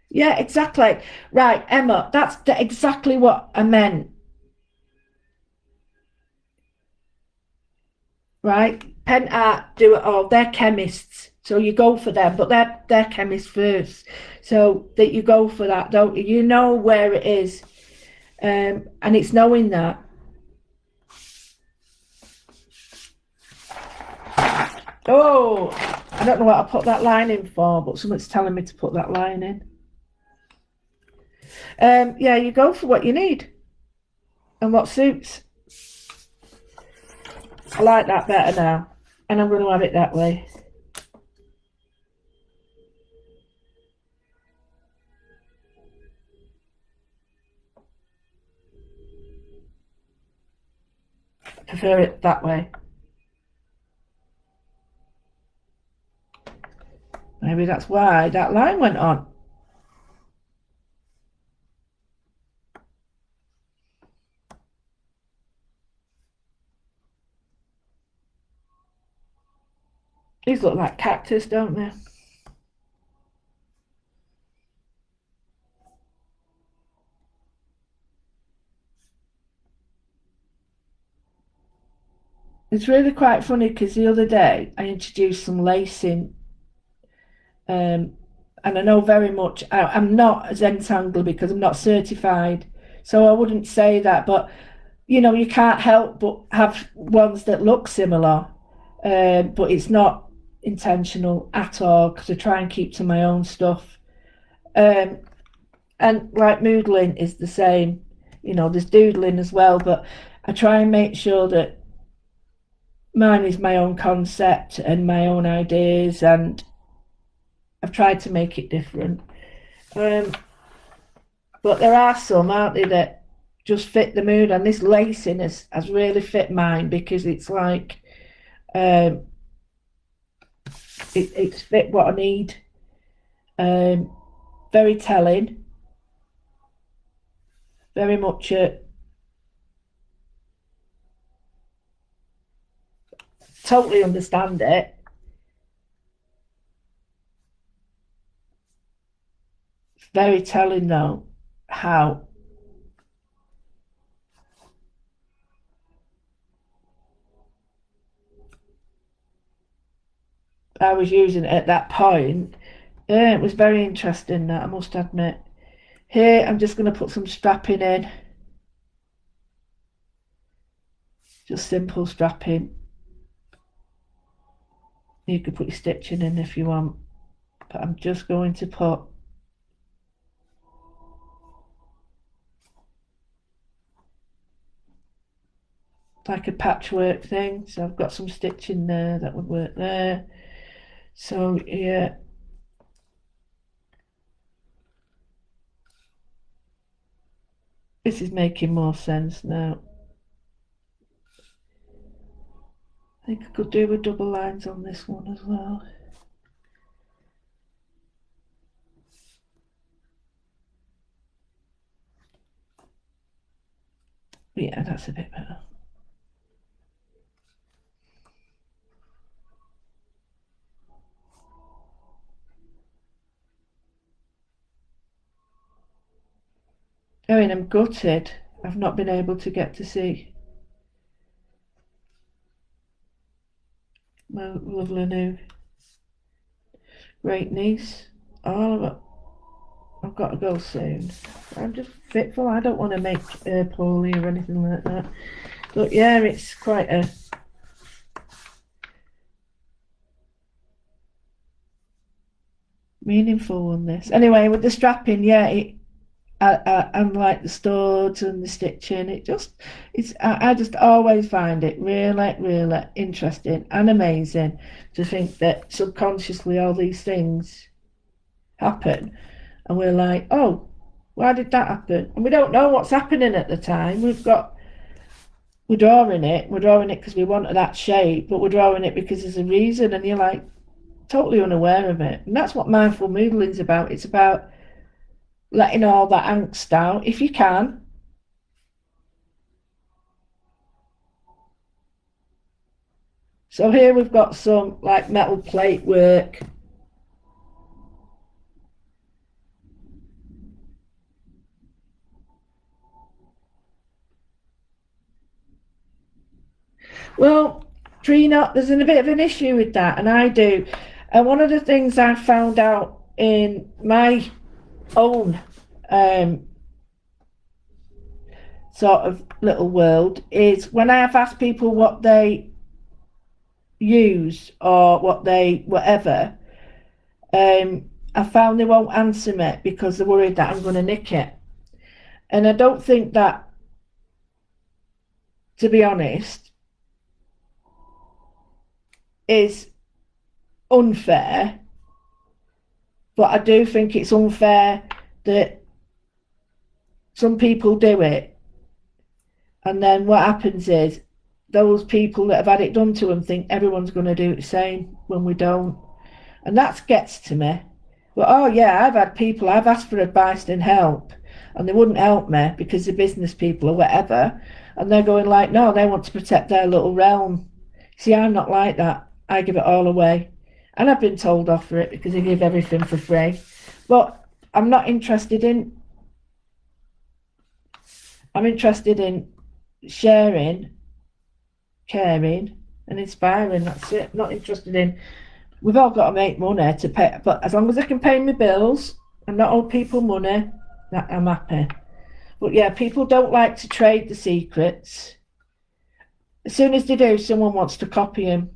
Yeah, exactly. Right, Emma, that's exactly what I meant. Right? Pen Art, do it all. They're chemists. So you go for them, but they're chemists first. So that you go for that, don't you? You know where it is. And it's knowing that. Oh, I don't know what I put that line in for, but someone's telling me to put that line in. Yeah, you go for what you need and what suits. I like that better now, and I'm going to have it that way. I prefer it that way. Maybe that's why that line went on. These look like cactus, don't they? It's really quite funny because the other day I introduced some lacing, and I know very much. I'm not a Zentangle because I'm not certified, so I wouldn't say that. But you know, you can't help but have ones that look similar, but it's not intentional at all because I try and keep to my own stuff. Um, and like moodling is the same. You know, there's doodling as well, but I try and make sure that mine is my own concept and my own ideas, and I've tried to make it different. Um, but there are some, aren't there, that just fit the mood, and this lacing has really fit mine because it's like um, it's fit what I need. Um, very telling, very much totally understand it. Very telling though how I was using it at that point. It was very interesting, that I must admit. Here, I'm just going to put some strapping in, just simple strapping. You could put your stitching in if you want, but I'm just going to put like a patchwork thing. So I've got some stitching there that would work there. So yeah. This is making more sense now. I think I could do with double lines on this one as well. Yeah, that's a bit better. I mean, I'm gutted I've not been able to get to see my lovely new great niece. Oh, I've got to go soon. I'm just fitful. I don't want to make her poorly or anything like that. But yeah, it's quite a meaningful one, this. Anyway, with the strapping, yeah, and like the studs and the stitching, I just always find it really, really interesting and amazing to think that subconsciously all these things happen, and we're like, oh, why did that happen? And we don't know what's happening at the time. We're drawing it because we wanted that shape, but we're drawing it because there's a reason, and you're like totally unaware of it. And that's what mindful moodling's about. It's about letting all that angst out if you can. So here we've got some like metal plate work. Well, Trina, there's a bit of an issue with that, and I do. And one of the things I found out in my own sort of little world is when I have asked people what they use or what they whatever, I found they won't answer me because they're worried that I'm going to nick it. And I don't think that, to be honest, is unfair, but I do think it's unfair that some people do it, and then what happens is those people that have had it done to them think everyone's going to do the same when we don't, and that gets to me. But oh yeah, I've had people, I've asked for advice and help, and they wouldn't help me because they're business people or whatever, and they're going like, no, they want to protect their little realm. See, I'm not like that. I give it all away, and I've been told off for it because I give everything for free. But I'm not interested in. I'm interested in sharing, caring, and inspiring. That's it. Not interested in. We've all got to make money to pay, but as long as I can pay my bills and not owe people money, that I'm happy. But yeah, people don't like to trade the secrets. As soon as they do, someone wants to copy them.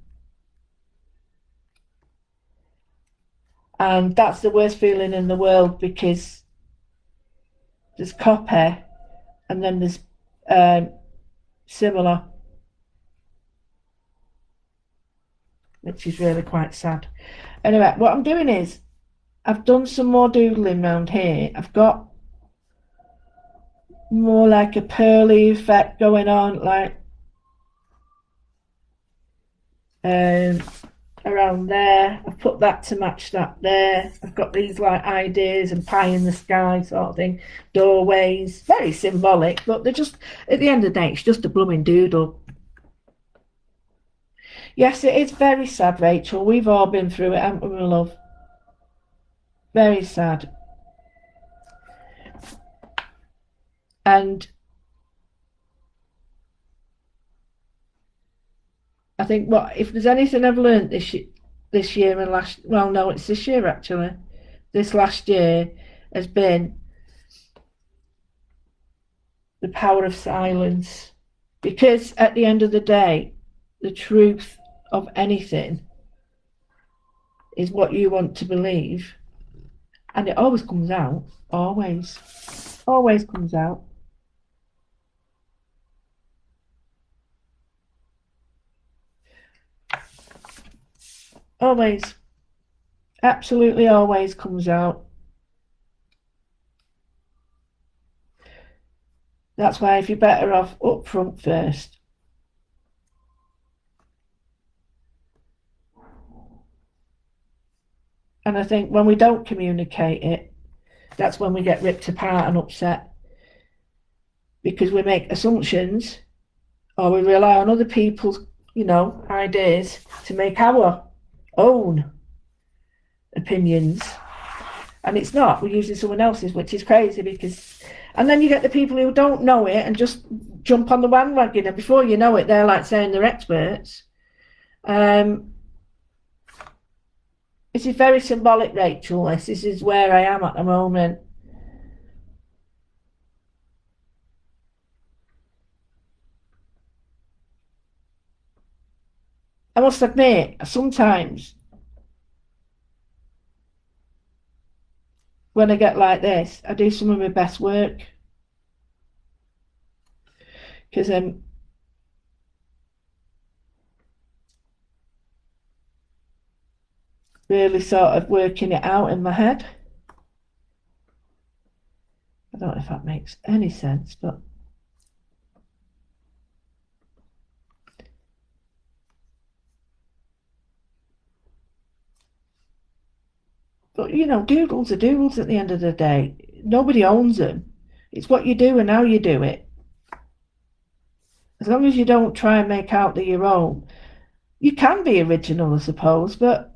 And that's the worst feeling in the world because there's copy and then there's similar, which is really quite sad. Anyway, what I'm doing is I've done some more doodling around here. I've got more like a pearly effect going on, like around there. I've put that to match that there. I've got these like ideas and pie in the sky sort of thing, doorways, very symbolic, but they're just, at the end of the day, it's just a blooming doodle. Yes, it is very sad, Rachel. We've all been through it, haven't we, my love? Very sad. And I think if there's anything I've learned this year and no, it's this year actually. This last year has been the power of silence, because at the end of the day, the truth of anything is what you want to believe, and it always comes out. Always comes out. Always, absolutely always comes out. That's why if you're better off up front first. And I think when we don't communicate it, that's when we get ripped apart and upset, because we make assumptions or we rely on other people's, ideas to make our own opinions. And it's not, we're using someone else's, which is crazy, because, and then you get the people who don't know it and just jump on the bandwagon, and before you know it, they're like saying they're experts. This is very symbolic, Rachel. This is where I am at the moment. I must admit, sometimes when I get like this, I do some of my best work, because I'm really sort of working it out in my head. I don't know if that makes any sense, but doodles are doodles at the end of the day. Nobody owns them. It's what you do and how you do it. As long as you don't try and make out that you're own, you can be original, I suppose, but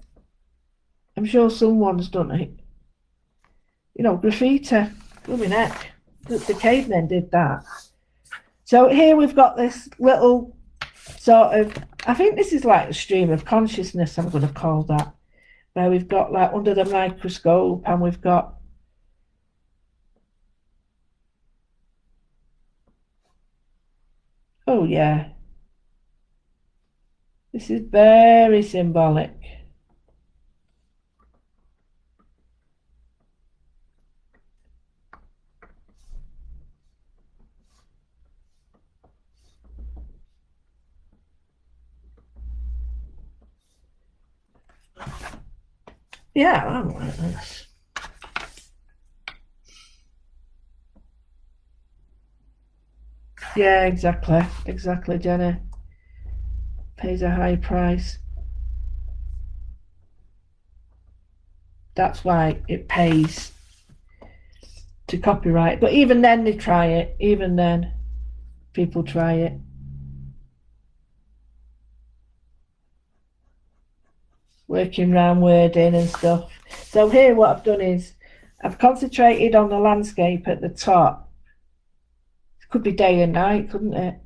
I'm sure someone's done it. Graffiti, blooming heck. The cavemen did that. So here we've got this little sort of, I think this is like a stream of consciousness, I'm going to call that, where we've got like under the microscope, and we've got oh yeah, this is very symbolic. Yeah, I like this. Yeah, exactly, Jenna. Pays a high price. That's why it pays to copyright. But even then they try it. Even then people try it. Working around wording and stuff. So here what I've done is I've concentrated on the landscape at the top. It could be day and night, couldn't it?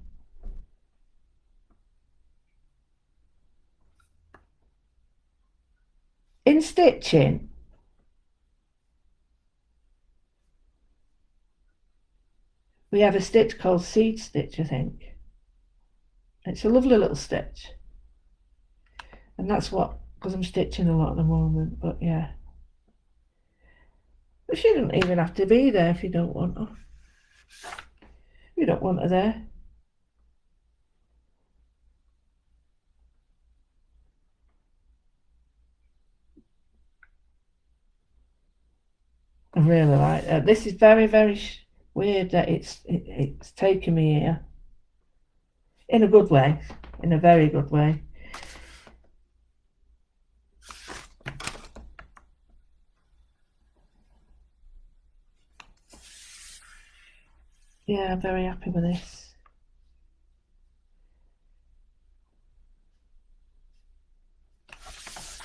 In stitching, we have a stitch called seed stitch, I think. It's a lovely little stitch. And that's what, because I'm stitching a lot at the moment, but yeah. But she doesn't even have to be there if you don't want her. You don't want her there. I really like that. This is very, very weird that it's taken me here. In a good way. In a very good way. Yeah, I'm very happy with this.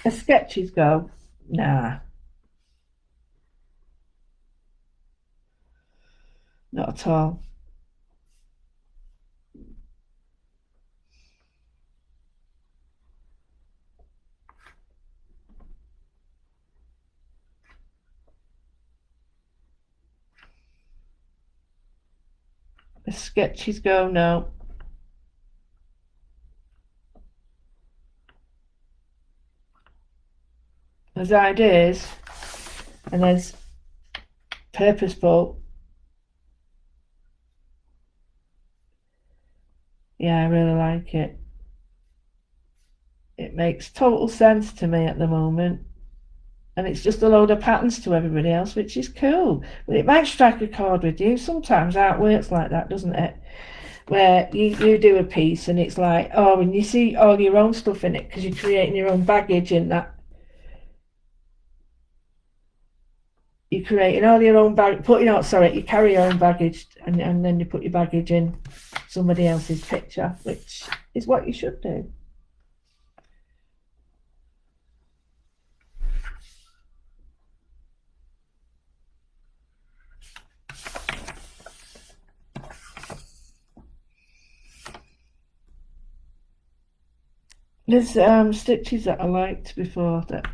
As sketches go, nah, not at all. As sketches go, no. There's ideas and there's purposeful. Yeah, I really like it. it makes total sense to me at the moment. And it's just a load of patterns to everybody else, which is cool. But it might strike a chord with you. Sometimes art works like that, doesn't it? Where you do a piece and it's like, oh, and you see all your own stuff in it because you're creating your own baggage in that. You're creating all your own baggage, you carry your own baggage and then you put your baggage in somebody else's picture, which is what you should do. There's stitches that I liked before that.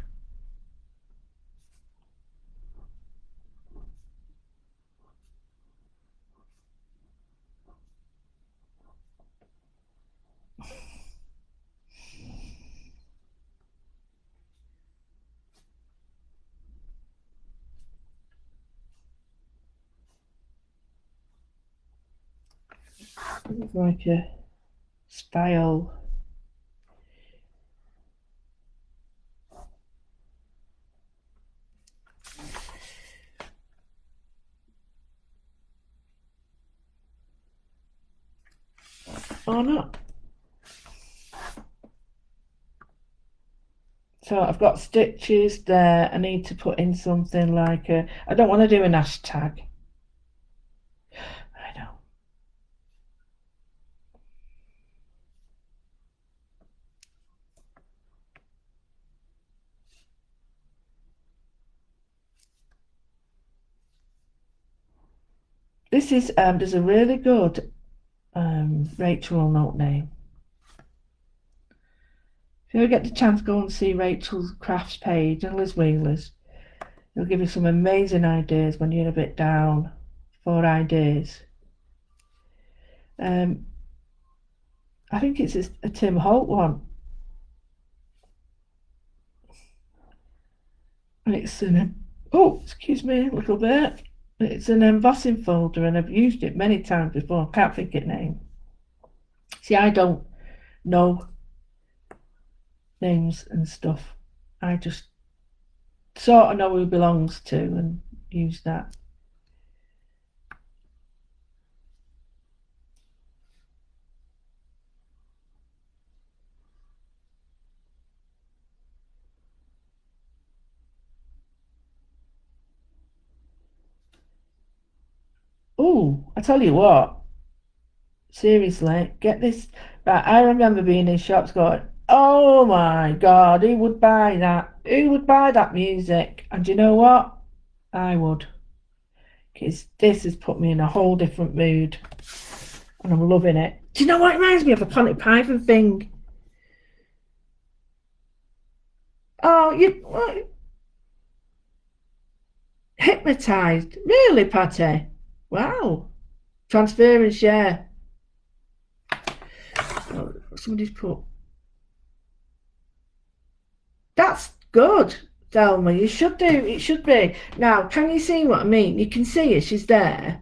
It's like a spiral. Or not. So I've got stitches there. I need to put in something like I don't want to do an hashtag. I know. This is there's a really good Rachel note name. If you ever get the chance, go and see Rachel's crafts page and Liz Wheeler's. It'll give you some amazing ideas when you're a bit down for ideas. I think it's a Tim Holt one. And it's excuse me a little bit. It's an embossing folder and I've used it many times before. I can't think its name. See, I don't know names and stuff. I just sort of know who belongs to and use that. Oh, I tell you what, seriously, get this. Right, I remember being in shops going, oh my God, who would buy that? Who would buy that music? And you know what? I would. Because this has put me in a whole different mood. And I'm loving it. Do you know what it reminds me of? A Ponty Python thing. Oh, you hypnotised. Really, Patty? Wow. Transfer and share. Oh, somebody's put. That's good, Delma. You should do. It should be. Now, can you see what I mean? You can see her. She's there.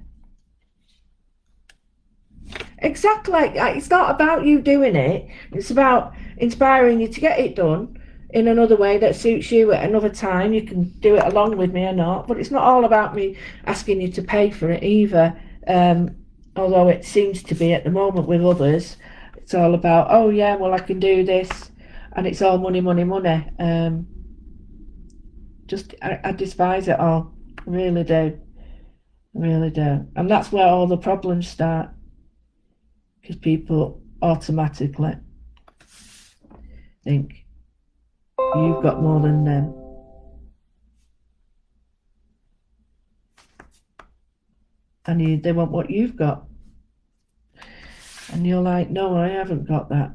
Exactly. It's not about you doing it. It's about inspiring you to get it done in another way that suits you at another time. You can do it along with me or not, but it's not all about me asking you to pay for it either. Although it seems to be at the moment with others, it's all about, oh yeah, well I can do this, and it's all money, money, money. I despise it all. I really do. I really do. And that's where all the problems start. Because people automatically think you've got more than them. And they want what you've got. And you're like, no, I haven't got that.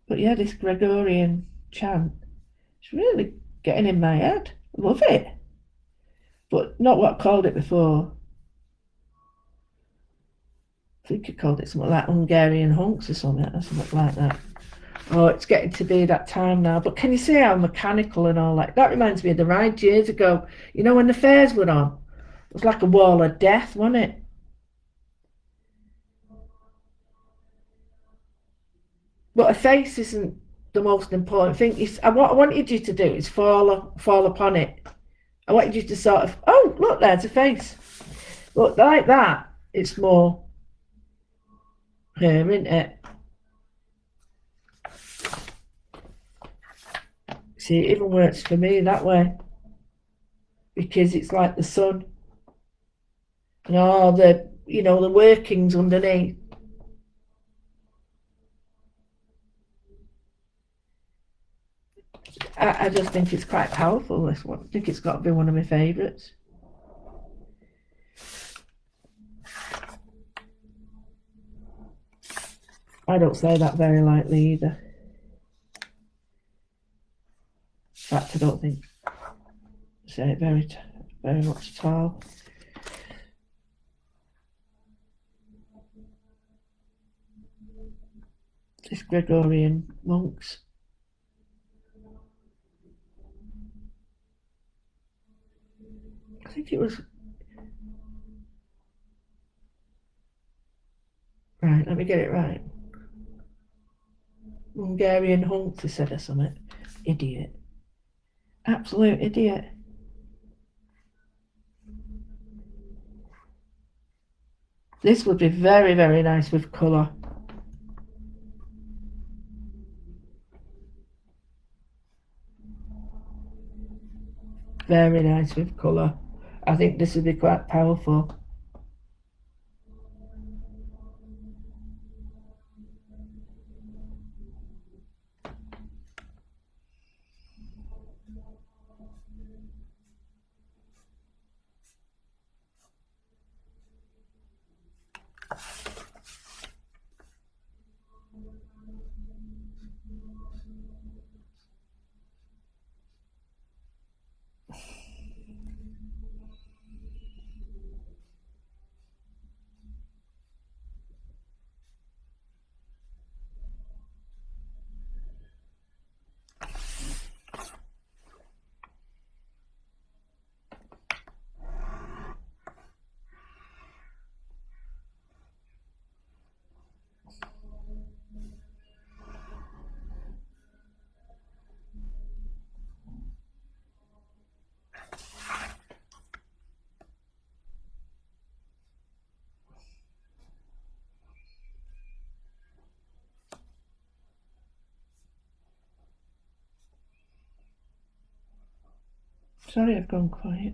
But yeah, this Gregorian chant, it's really getting in my head. Love it. But not what I called it before. I think I called it something like Hungarian hunks or something like that. Oh, it's getting to be that time now. But can you see how mechanical and all that? That reminds me of the rides years ago. You know when the fairs were on? It was like a wall of death, wasn't it? But a face isn't the most important thing. What I wanted you to do is fall upon it. I wanted you to sort of, oh, look, there's a face. Look, like that, it's more here, isn't it? See, it even works for me that way because it's like the sun and all the workings underneath. I just think it's quite powerful, this one. I think it's got to be one of my favourites. I don't say that very lightly either. In fact, I don't think I say it very much at all. This Gregorian monks. I think it was. Right, let me get it right. Hungarian hunks, he said or something. Idiot. Absolute idiot. This would be very, very nice with colour. Very nice with colour. I think this would be quite powerful. Sorry, I've gone quiet.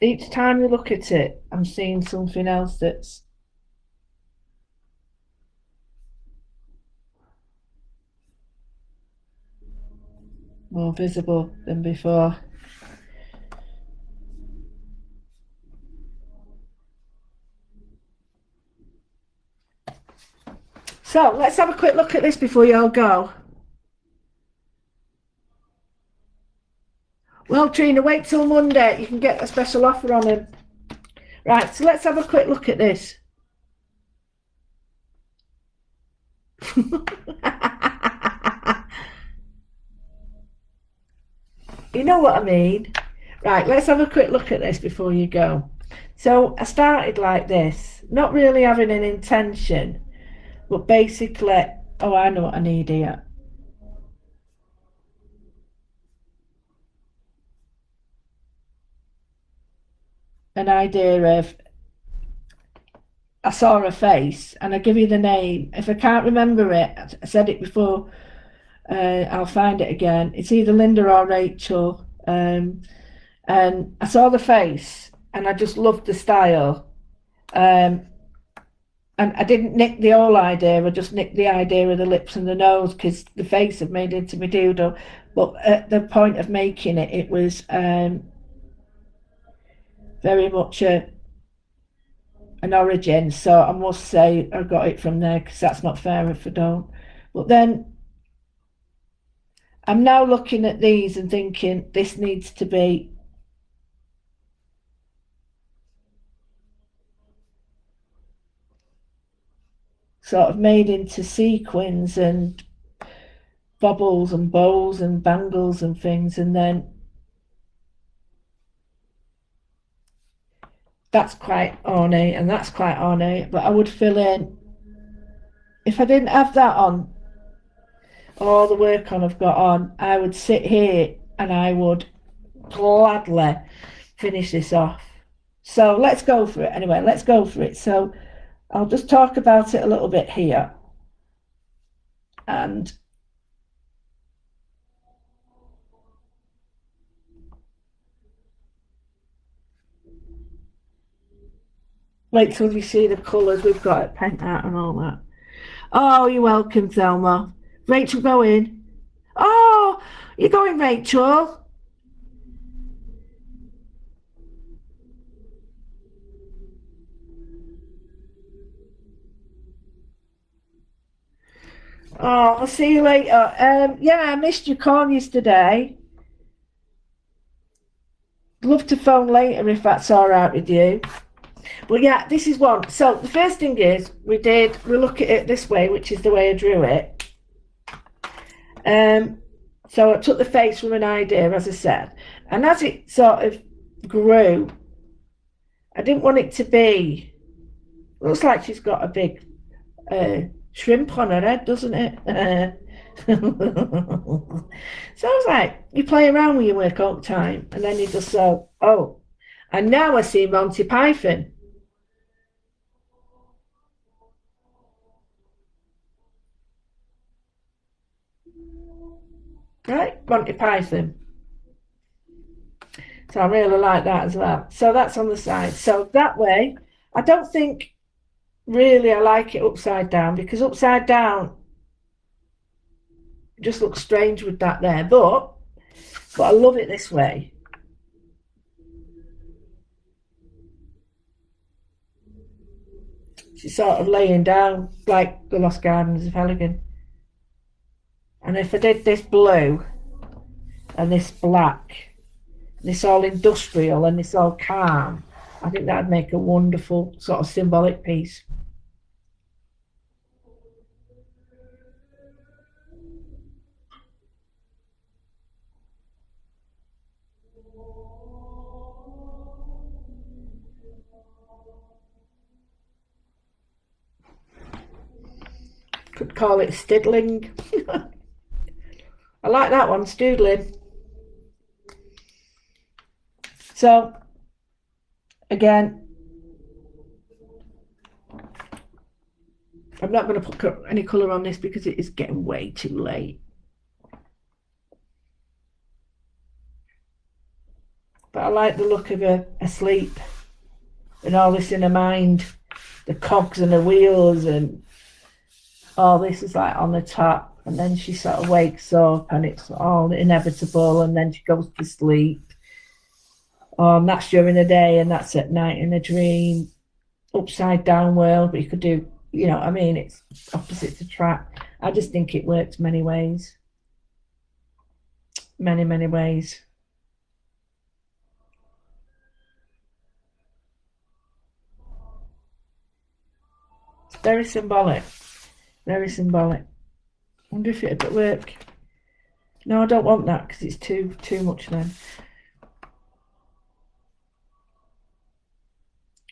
Each time you look at it, I'm seeing something else that's more visible than before. So let's have a quick look at this before you all go. Well, Trina, wait till Monday. You can get a special offer on them. Right, so let's have a quick look at this. You know what I mean? Right, let's have a quick look at this before you go. So I started like this, not really having an intention, but basically, oh, I know what I need here. An idea of, I saw a face and I give you the name. If I can't remember it, I said it before, I'll find it again. It's either Linda or Rachel. And I saw the face and I just loved the style. And I didn't nick the whole idea, I just nicked the idea of the lips and the nose because the face had made into my doodle. But at the point of making it, it was very much an origin. So I must say I got it from there because that's not fair if I don't. But then I'm now looking at these and thinking this needs to be sort of made into sequins and bobbles and bows and bangles and things, and then that's quite ornate and that's quite ornate, but I would fill in, if I didn't have that on, all the work on I've got on, I would sit here and I would gladly finish this off. So let's go for it anyway, let's go for it. So I'll just talk about it a little bit here, and wait till you see the colours we've got at Pent Out and all that. Oh, you're welcome, Thelma. Rachel, go in. Oh, you're going, Rachel. Oh, I'll see you later. Yeah, I missed your call yesterday. Love to phone later if that's all right with you. But yeah, this is one. So the first thing is we look at it this way, which is the way I drew it. So I took the face from an idea, as I said, and as it sort of grew, I didn't want it to be. Looks like she's got a big shrimp on her head, doesn't it? So I was like, you play around with your work all the time, and then you just so, oh, and now I see Monty Python. Right, Monty Python. So I really like that as well. So that's on the side. So that way, I don't think really I like it upside down, because upside down just looks strange with that there. But I love it this way. She's sort of laying down like the Lost Gardens of Heligan. And if I did this blue and this black, this all industrial and this all calm, I think that'd make a wonderful sort of symbolic piece. Could call it stiddling. I like that one, stoodling. So again, I'm not going to put any colour on this because it is getting way too late. But I like the look of her asleep and all this in her mind, the cogs and the wheels and all this is like on the top, and then she sort of wakes up and it's all inevitable, and then she goes to sleep. And that's during the day and that's at night in a dream. Upside down world, but you could do, you know what I mean, it's opposite attract. I just think it works many ways. Many, many ways. It's very symbolic. Very symbolic. I wonder if it'd work. No, I don't want that because it's too much then.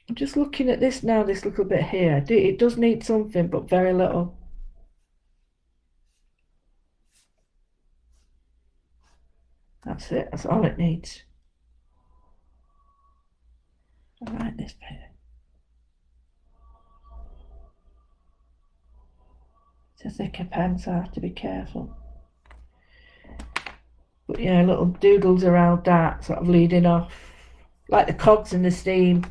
I'm just looking at this now, this little bit here. It does need something, but very little. That's it. That's all it needs. I like this bit. It's a thicker pen, so I have to be careful. But yeah, little doodles around that, sort of leading off, like the cogs in the steam.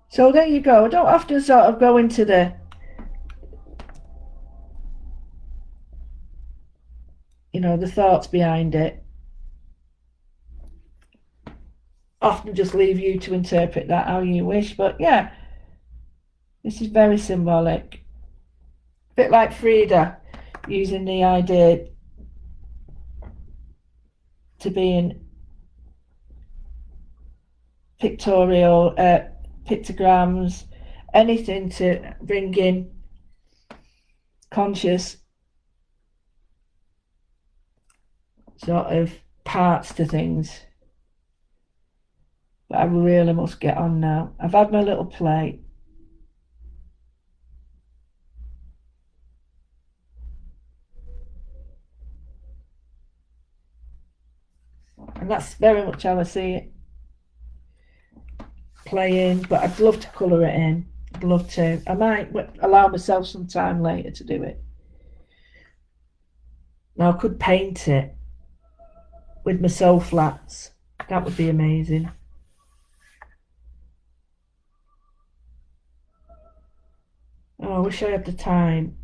So there you go. I don't have to sort of go into the, you know, the thoughts behind it. Often just leave you to interpret that how you wish. But yeah, this is very symbolic. A bit like Frida using the idea to being pictorial, pictograms, anything to bring in conscious sort of parts to things. But I really must get on now. I've had my little play. And that's very much how I see it. Playing, but I'd love to colour it in. I'd love to. I might allow myself some time later to do it. Now I could paint it with my soul flats. That would be amazing. Oh, I wish I had the time.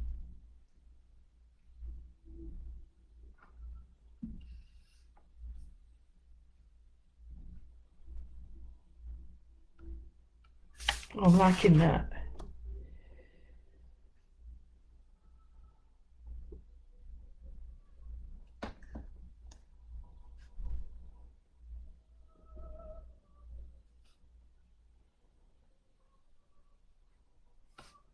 Oh, I'm liking that.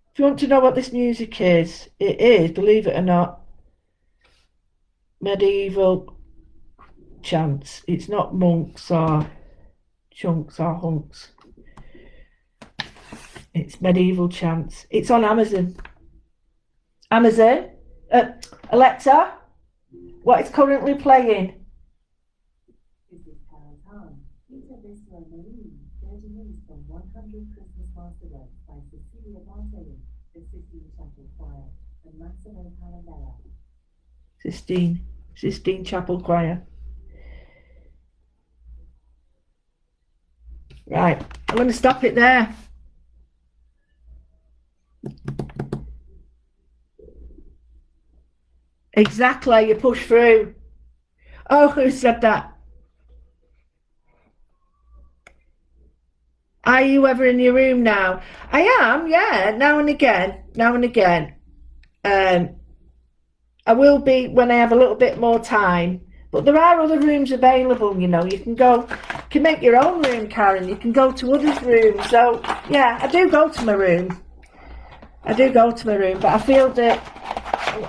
If you want to know what this music is, it is, believe it or not, medieval chants. It's not monks or chunks or hunks. It's medieval chants. It's on Amazon. Amazon? Alexa, what is currently playing? This is Carol Khan. Peter Visser Marine, 30 minutes from 100 Christmas Masterwork by Cecilia Bartoli, the Sistine Chapel Choir, and Massimo Palamella. Sistine Chapel Choir. Right, I'm going to stop it there. Exactly, you push through. Oh, who said that? Are you ever in your room now? I am, yeah, now and again. I will be when I have a little bit more time. But there are other rooms available, you know. You can make your own room, Karen. You can go to others' rooms. So, yeah, I do go to my room. But I feel that,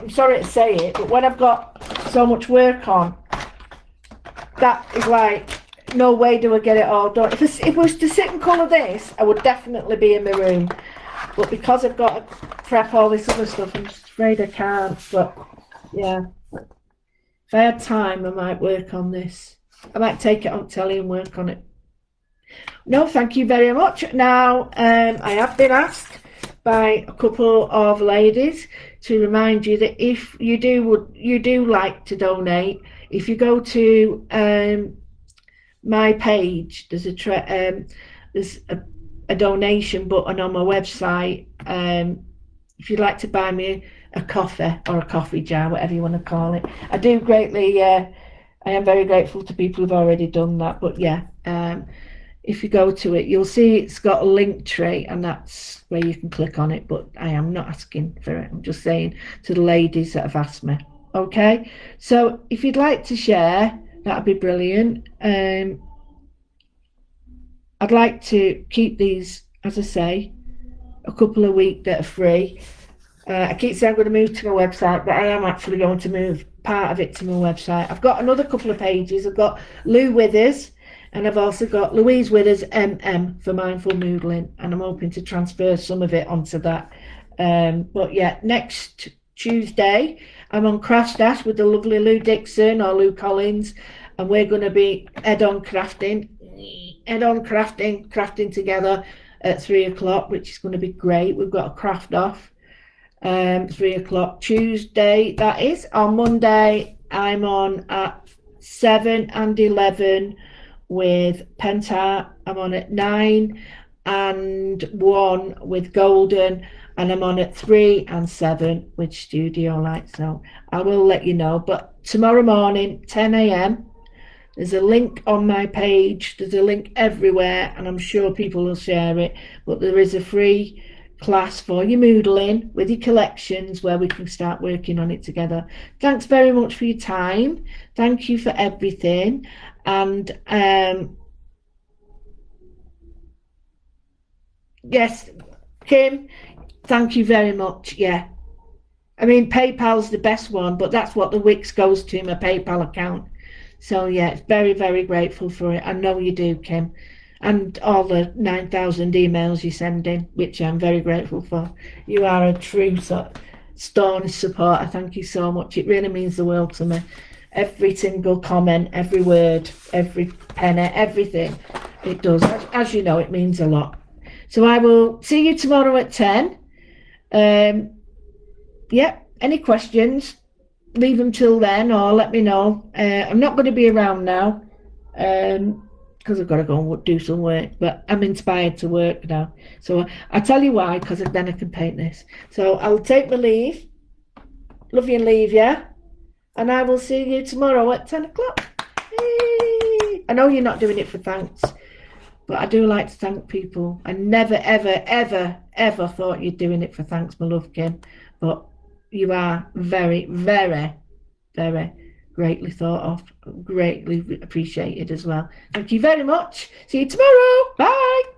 I'm sorry to say it, but when I've got so much work on, that is like, no way do I get it all done. If I was to sit and colour this, I would definitely be in my room. But because I've got to prep all this other stuff, I'm just afraid I can't. But, yeah. If I had time, I might work on this. I might take it on telly and work on it. No, thank you very much. Now, I have been asked by a couple of ladies to remind you that if you do like to donate, if you go to my page, there's a donation button on my website. If you'd like to buy me a coffee or a coffee jar, whatever you want to call it, I do greatly. I am very grateful to people who've already done that. But yeah, if you go to it, you'll see it's got a link tree, and that's where you can click on it. But I am not asking for it. I'm just saying to the ladies that have asked me. Okay, so if you'd like to share, that'd be brilliant. I'd like to keep these, as I say, a couple of weeks that are free. I keep saying I'm going to move to my website, but I am actually going to move part of it to my website. I've got another couple of pages. I've got Lou Withers, and I've also got Louise Withers MM for Mindful Moodling, and I'm hoping to transfer some of it onto that. But yeah, next Tuesday, I'm on Crash Dash with the lovely Lou Dixon or Lou Collins, and we're going to be head-on crafting together at 3:00, which is going to be great. We've got a craft off. 3:00 Tuesday, that is. On Monday, I'm on at 7 and 11 with Penta. I'm on at 9 and 1 with Golden, and I'm on at 3 and 7 with Studio Light. So I will let you know. But tomorrow morning, 10 a.m, there's a link on my page. There's a link everywhere, and I'm sure people will share it. But there is a free class for your moodling with your collections where we can start working on it together. Thanks very much for your time. Thank you for everything. And Yes, Kim, thank you very much. Yeah. I mean, PayPal's the best one, but that's what the Wix goes to, my PayPal account. So, yeah, it's very, very grateful for it. I know you do, Kim. And all the 9,000 emails you send in, which I'm very grateful for. You are a true staunch supporter. Thank you so much. It really means the world to me. Every single comment, every word, every penny, everything. It does. As you know, it means a lot. So I will see you tomorrow at 10. Any questions, leave them till then or let me know. I'm not going to be around now because I've got to go and do some work, but I'm inspired to work now. So I'll tell you why, because then I can paint this. So I'll take my leave. Love you and leave you. And I will see you tomorrow at 10 o'clock. Yay! I know you're not doing it for thanks, but I do like to thank people. I never, ever, ever, ever thought you'd doing it for thanks, my love, Kim. But you are very, very, very greatly thought of, greatly appreciated as well. Thank you very much. See you tomorrow. Bye.